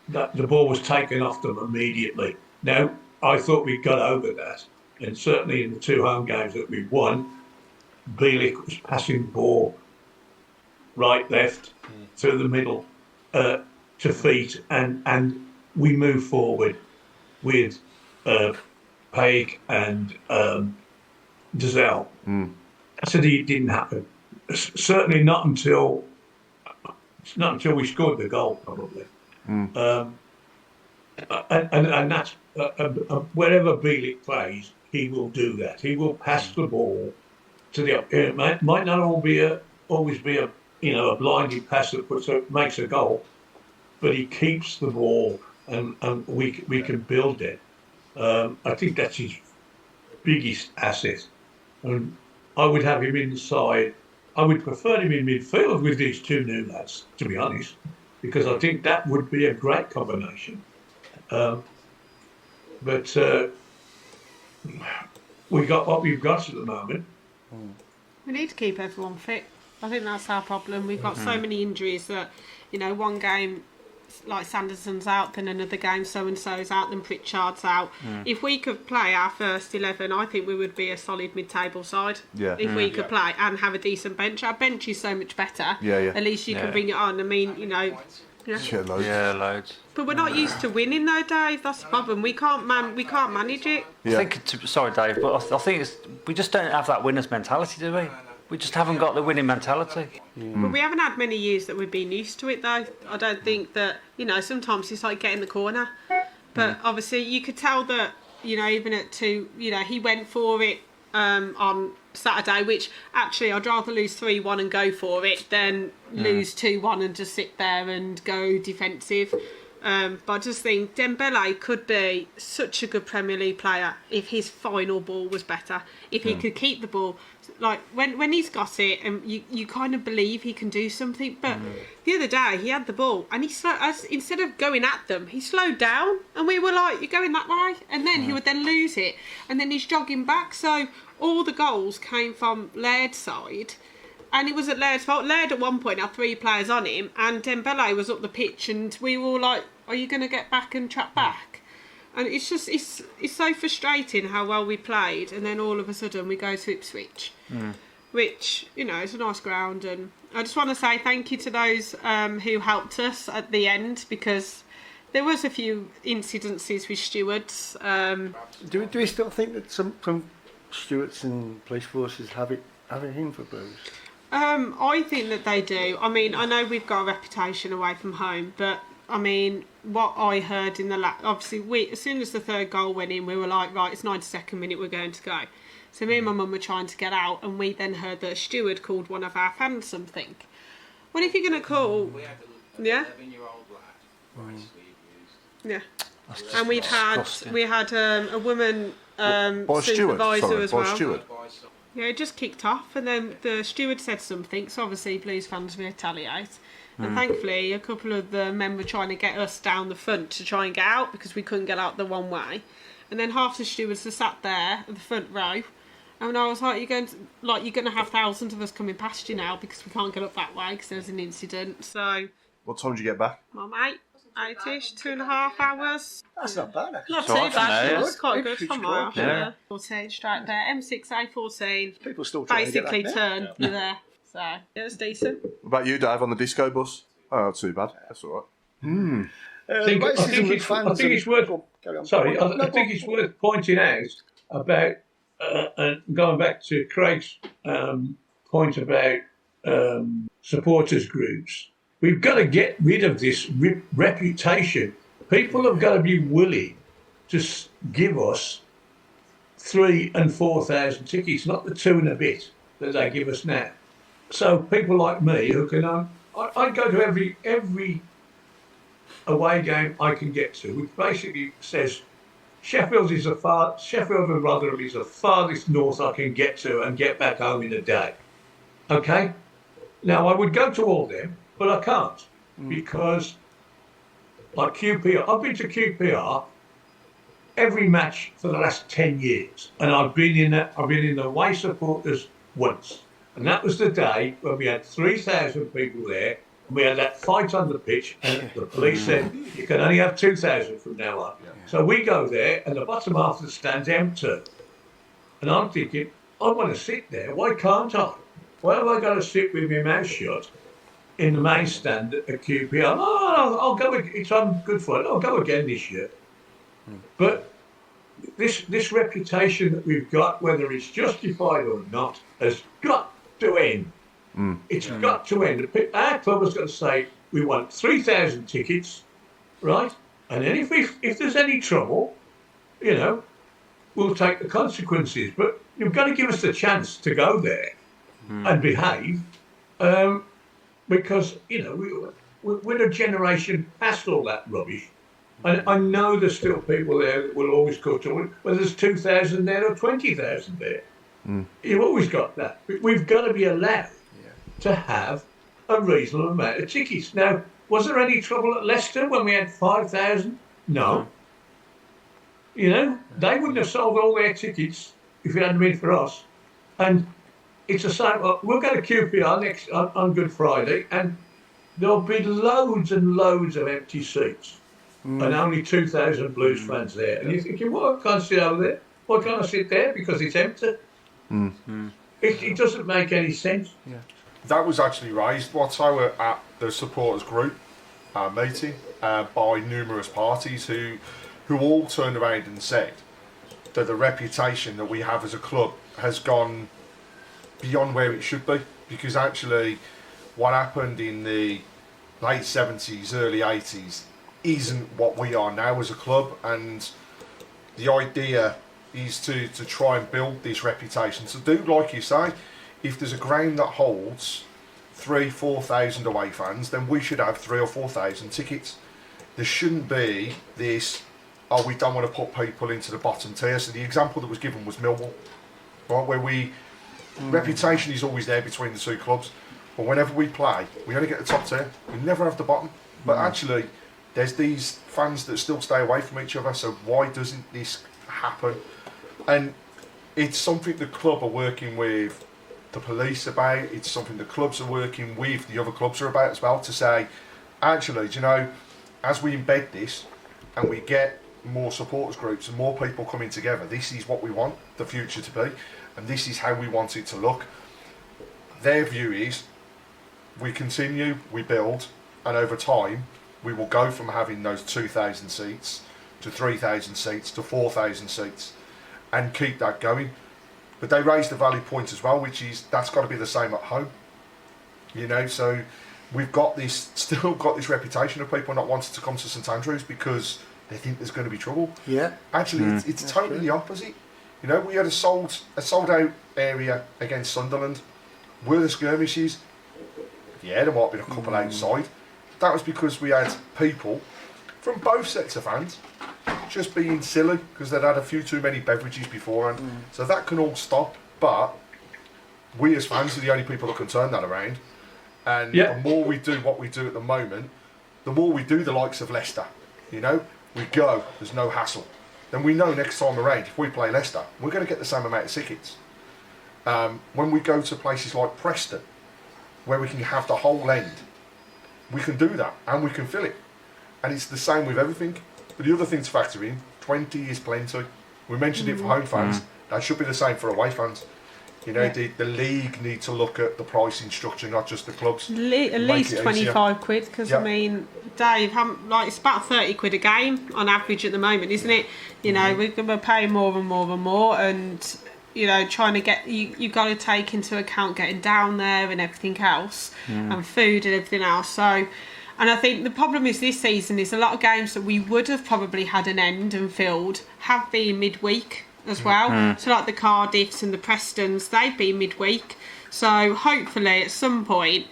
the ball was taken off them immediately. Now, I thought we got over that, and certainly in the 2 home games that we won, Bielik was passing the ball right, left, through the middle, to feet, and we moved forward with Paik and Dazelle. I said it didn't happen. Certainly not until we scored the goal, probably. And that's wherever Bielik plays, he will do that. He will pass the ball to the. It might not always be a blinded pass that makes a goal, but he keeps the ball, and we can build it. I think that's his biggest asset, and I would have him inside. I would prefer him in midfield with these 2 new lads, to be honest, because I think that would be a great combination. But we got what we've got at the moment. We need to keep everyone fit. I think that's our problem. We've got so many injuries that, one game like Sanderson's out, then another game so-and-so's out, then Pritchard's out. If we could play our first 11, I think we would be a solid mid-table side. Yeah. If we could play and have a decent bench. Our bench is so much better. Yeah. At least you can bring it on. I mean, loads. But we're not used to winning though, Dave. That's the problem. We can't manage it. Yeah. I think, sorry, Dave, but I think we just don't have that winner's mentality, do we? We just haven't got the winning mentality. But we haven't had many years that we've been used to it, though. I don't think that, sometimes it's like getting the corner. But obviously, you could tell that, even at 2, he went for it on Saturday, which actually I'd rather lose 3-1 and go for it than lose 2-1 and just sit there and go defensive. But I just think Dembele could be such a good Premier League player if his final ball was better. If he could keep the ball, like when he's got it, and you kind of believe he can do something. But the other day he had the ball and instead of going at them, he slowed down, and we were like, "You're going that way," and then he would then lose it, and then he's jogging back. So all the goals came from Laird's side. And it was at Laird's fault. Laird at one point had 3 players on him, and Dembele was up the pitch, and we were all like, "Are you going to get back and track back?" And it's just it's so frustrating how well we played, and then all of a sudden we go to Ipswich, which is a nice ground. And I just want to say thank you to those who helped us at the end, because there was a few incidences with stewards. Do we still think that some stewards and police forces have it in for Blues? I think that they do. I mean, I know we've got a reputation away from home, but I mean, what I heard in the obviously, as soon as the third goal went in, we were like, right, it's 92nd minute, we're going to go. So me and my mum were trying to get out, and we then heard that a steward called one of our fans something. Well, if you're going to call... We had a Yeah? 11-year-old lad basically abused. Yeah. And we had a woman by a steward? supervisor Sorry, as by a well. steward? Yeah, it just kicked off, and then the steward said something, so obviously Blues fans retaliate. And thankfully, a couple of the men were trying to get us down the front to try and get out because we couldn't get out the one way. And then half the stewards were sat there at the front row. And I was like, you're going to have thousands of us coming past you now because we can't get up that way because there's an incident. So, What time did you get back? my mate, 8ish, 2.5 hours. That's not bad, actually. Not So too often, bad. yeah. It's quite good It's for good. my Yeah. 14 straight there. M6, A14. People still trying Basically to get that turn, you're there. So, it was decent. What about you, Dave, on the disco bus? Oh, not too bad. That's all right. I think it's worth. Sorry, I think it's worth pointing out about and going back to Craig's point about supporters groups. We've got to get rid of this reputation. People have got to be willing to give us 3,000 and 4,000 tickets, not the 2 and a bit that they give us now. So people like me who can, I go to every away game I can get to, which basically says Sheffield and Rotherham is the farthest north I can get to and get back home in a day. Okay? Now I would go to all them, but I can't because like QPR, I've been to QPR every match for the last 10 years, and I've been in the away supporters once, and that was the day when we had 3,000 people there. We had that fight on the pitch, and the police said, you can only have 2,000 from now on. Yeah. So we go there, and the bottom half of the stand's empty. And I'm thinking, I want to sit there. Why can't I? Why have I got to sit with my mouth shut in the main stand at QPR? Oh, I'll go. It's on Good Friday. I'll go again this year. But this reputation that we've got, whether it's justified or not, has got to end. It's got to end. Our club has got to say, we want 3,000 tickets, right? And then if there's any trouble, we'll take the consequences. But you've got to give us the chance to go there and behave, because, we're a generation past all that rubbish. And I know there's still people there that will always go to, whether there's 2,000 there or 20,000 there. You've always got that. We've got to be allowed to have a reasonable amount of tickets. Now, was there any trouble at Leicester when we had 5,000? No. They wouldn't have sold all their tickets if it hadn't been for us. And it's the same. We'll go to QPR on Good Friday, and there'll be loads and loads of empty seats, and only 2,000 Blues fans there. And you're thinking, well, I can't sit over there. Why can't I sit there? Because it's empty. It doesn't make any sense. Yeah. That was actually raised once I were at the supporters group meeting by numerous parties who all turned around and said that the reputation that we have as a club has gone beyond where it should be, because actually what happened in the late 70s, early 80s isn't what we are now as a club, and the idea is to try and build this reputation. So do like you say, if there's a ground that holds 3,000-4,000 away fans, then we should have 3,000 or 4,000 tickets. There shouldn't be this, we don't want to put people into the bottom tier. So the example that was given was Millwall, right, where reputation is always there between the two clubs, but whenever we play, we only get the top tier. We never have the bottom. But actually, there's these fans that still stay away from each other. So why doesn't this happen? And it's something the club are working with the police about. It's something the clubs are working with the other clubs are about as well, to say, actually, as we embed this and we get more supporters groups and more people coming together, this is what we want the future to be, and this is how we want it to look. Their view is we continue, we build, and over time we will go from having those 2,000 seats to 3,000 seats to 4,000 seats and keep that going. But they raised the valid point as well, which is that's got to be the same at home. You know, so we've still got this reputation of people not wanting to come to St Andrews because they think there's going to be trouble. Yeah. Actually, it's totally the opposite. You know, we had a sold out area against Sunderland. Were the skirmishes? Yeah, there might have been a couple outside. That was because we had people from both sets of fans just being silly because they'd had a few too many beverages beforehand. So that can all stop. But we as fans are the only people that can turn that around. And the more we do what we do at the moment, the more we do the likes of Leicester. You know, we go, there's no hassle. Then we know next time around, if we play Leicester, we're going to get the same amount of tickets. When we go to places like Preston, where we can have the whole end, we can do that and we can fill it. And it's the same with everything. But the other thing to factor in, 20 is plenty. We mentioned it for home fans. That should be the same for away fans. You know, the league need to look at the pricing structure, not just the clubs. At least 25 quid, because I mean, Dave, it's about 30 quid a game on average at the moment, isn't it? You know, we're going to pay more and more and more, and you know, trying to get you got to take into account getting down there and everything else, and food and everything else. So, and I think the problem is this season is a lot of games that we would have probably had an end and filled have been midweek as well. So like the Cardiffs and the Prestons, they've been midweek. So hopefully at some point,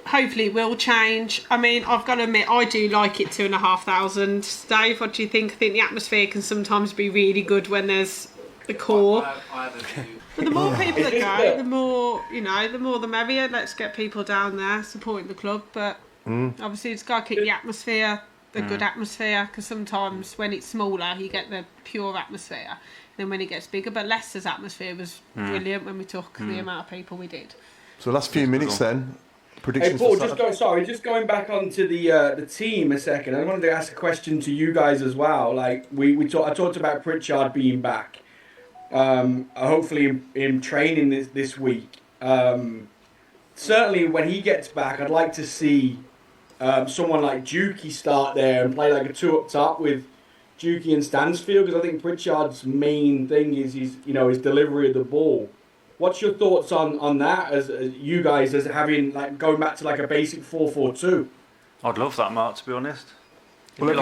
hopefully it will change. I mean, I've got to admit, I do like it 2,500. Dave, what do you think? I think the atmosphere can sometimes be really good when there's the core. But the more people that go, the more, you know, the more the merrier. Let's get people down there supporting the club. But obviously it's got to keep the atmosphere, the good atmosphere, because sometimes when it's smaller you get the pure atmosphere, then when it gets bigger. But Leicester's atmosphere was brilliant when we took the amount of people we did. So last few minutes then, predictions. Hey Paul, just going back onto the team a second. I wanted to ask a question to you guys as well. Like I talked about Pritchard being back, hopefully in training this week. Certainly when he gets back, I'd like to see someone like Dukey start there and play like a two up top with Dukey and Stansfield, because I think Pritchard's main thing is his delivery of the ball. What's your thoughts on that as you guys as having like going back to like a basic 4-4-2? I'd love that, Mark, to be honest. Well,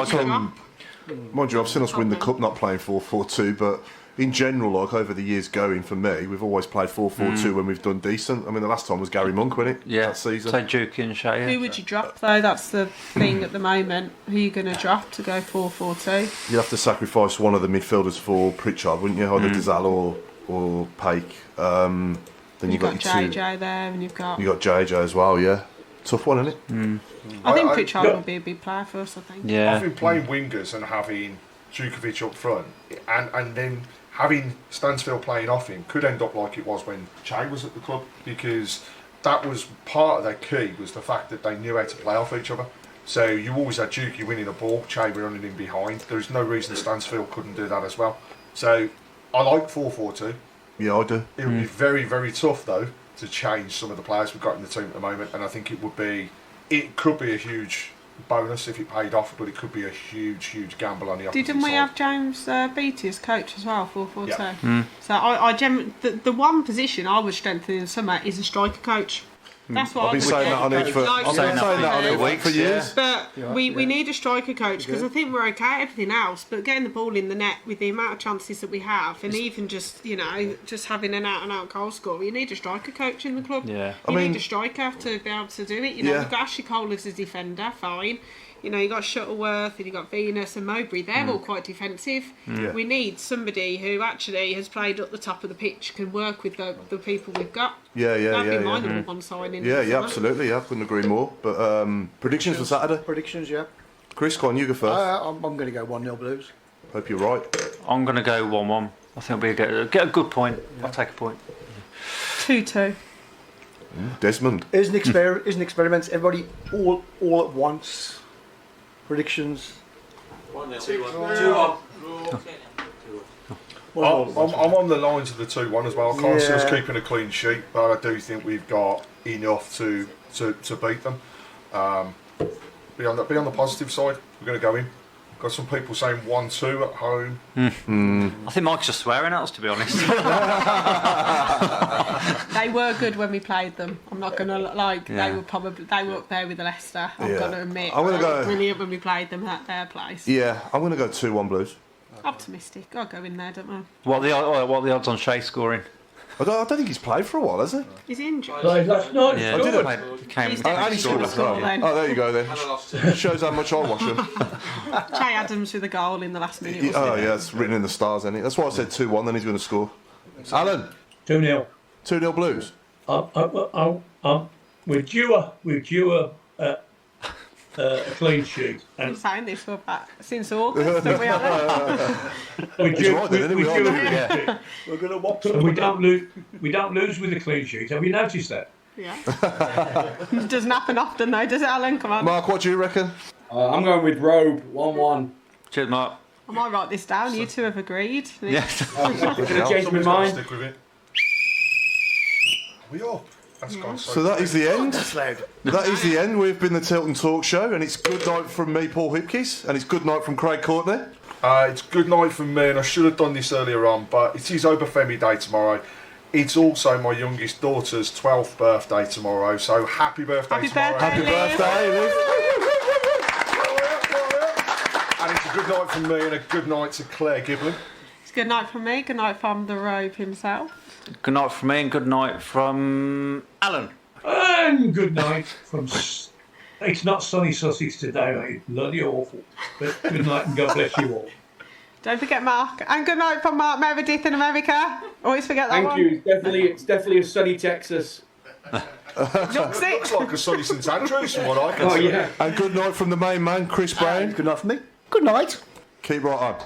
mind you, I've seen us win the cup not playing 4-4-2, but in general, like over the years going, for me, we've always played 4-4-2 when we've done decent. I mean, the last time was Gary Monk, wasn't it? Yeah, that season. Say Dukey and Shea. Who would you drop though? That's the thing at the moment. Who are you going to drop to go 4-4-2? You'd have to sacrifice one of the midfielders for Pritchard, wouldn't you? Either Dizal or Paik. Then you've got your JJ there, and you've got JJ as well. Yeah, tough one, isn't it? I think Pritchard will be a big player for us. I think. Yeah, I think playing wingers and having Djukovic up front, and then having Stansfield playing off him could end up like it was when Che was at the club, because that was part of their key, was the fact that they knew how to play off each other. So you always had Dukey winning a ball, Che running in behind. There's no reason Stansfield couldn't do that as well. So I like 4-4-2. Yeah, I do. It would be very, very tough though to change some of the players we've got in the team at the moment, and I think it could be a huge bonus if it paid off, but it could be a huge gamble on the opposite Didn't we side. have James Beattie as coach as well, 4-4-2? So the one position I would strengthen in the summer is a striker coach. That's what I've been saying that on it for for years. But we need a striker coach, because I think we're okay at everything else, but getting the ball in the net with the amount of chances that we have, and even just having an out and out goal scorer, you need a striker coach in the club. Yeah, you need a striker to be able to do it. You've got Ashley Cole as a defender, fine. You got Shuttleworth and you got Venus and Mowbray. They're all quite defensive. We need somebody who actually has played up the top of the pitch, can work with the people we've got. That'd be my number one signing. Yeah, absolutely. Yeah, couldn't agree more. But predictions for Saturday? Predictions, yeah. Chris, go on, you go first. I'm going to go 1-0 Blues. Hope you're right. I'm going to go 1-1. I think we'll get a good point. I'll take a point. 2-2. Desmond. Here's an experiment. Everybody all at once. Predictions. 2-1. I'm on the lines of the 2-1 as well. I can't see us keeping a clean sheet, but I do think we've got enough to beat them. Be on the positive side. We're going to go in. Got some people saying 1-2 at home. I think Mike's just swearing at us, to be honest. They were good when we played them. I'm not gonna like. Yeah. They were up there with the Leicester. I'm Yeah. gonna admit. I'm gonna They were go- brilliant when we played them at their place. Yeah, I'm going to go 2-1 Blues. Optimistic. I'll go in there, don't I? What are the odds on Shea scoring? I don't think he's played for a while, has he? He's injured. Played last night. Yeah, I did Good. He's definitely scored gonna as score well. then. Oh, there you go then. Shows how much I watch him. Che Adams with a goal in the last minute. wasn't Oh it? yeah, it's written in the stars, isn't it? That's why I said 2-1. Then he's going to score. Alan, 2-0. 2-0 Blues. We're due a clean sheet. Been And saying this for about since August, don't we? Alan? we're He's due, right then, isn't he? we're We are due doing a it. clean sheet. We're going to watch And we don't lose with a clean sheet. Have you noticed that? Yeah. It doesn't happen often though, does it, Alan? Come on. Mark, what do you reckon? I'm going with Robe 1-1. Cheers, Mark. I might write this down. You two have agreed. Yes. I'm going to change my Somebody's got to mind. stick with it. We are. That's gone So that is the end. That's loud. That is the end. We've been the Tilton Talk Show, and it's good night from me, Paul Hipkiss, and it's good night from Craig Courtney. It's good night from me, and I should have done this earlier on, but it is Obafemi Day tomorrow. It's also my youngest daughter's 12th birthday tomorrow, so happy birthday Happy tomorrow. birthday. Happy birthday, Liv. And it's a good night from me and a good night to Claire Giblin. It's good night from me. Good night from the Robe himself. Good night from me and good night from Alan. And good night from. It's not sunny Sussex today, mate. Bloody awful. But good night and God bless you all. Don't forget Mark. And good night from Mark Meredith in America. Always forget that Thank one. you. It's definitely a sunny Texas. Looks Looks it. like a sunny St Andrews from what I can Oh see. yeah. And good night from the main man, Chris Brown. Good night from me. Good night. Keep right on.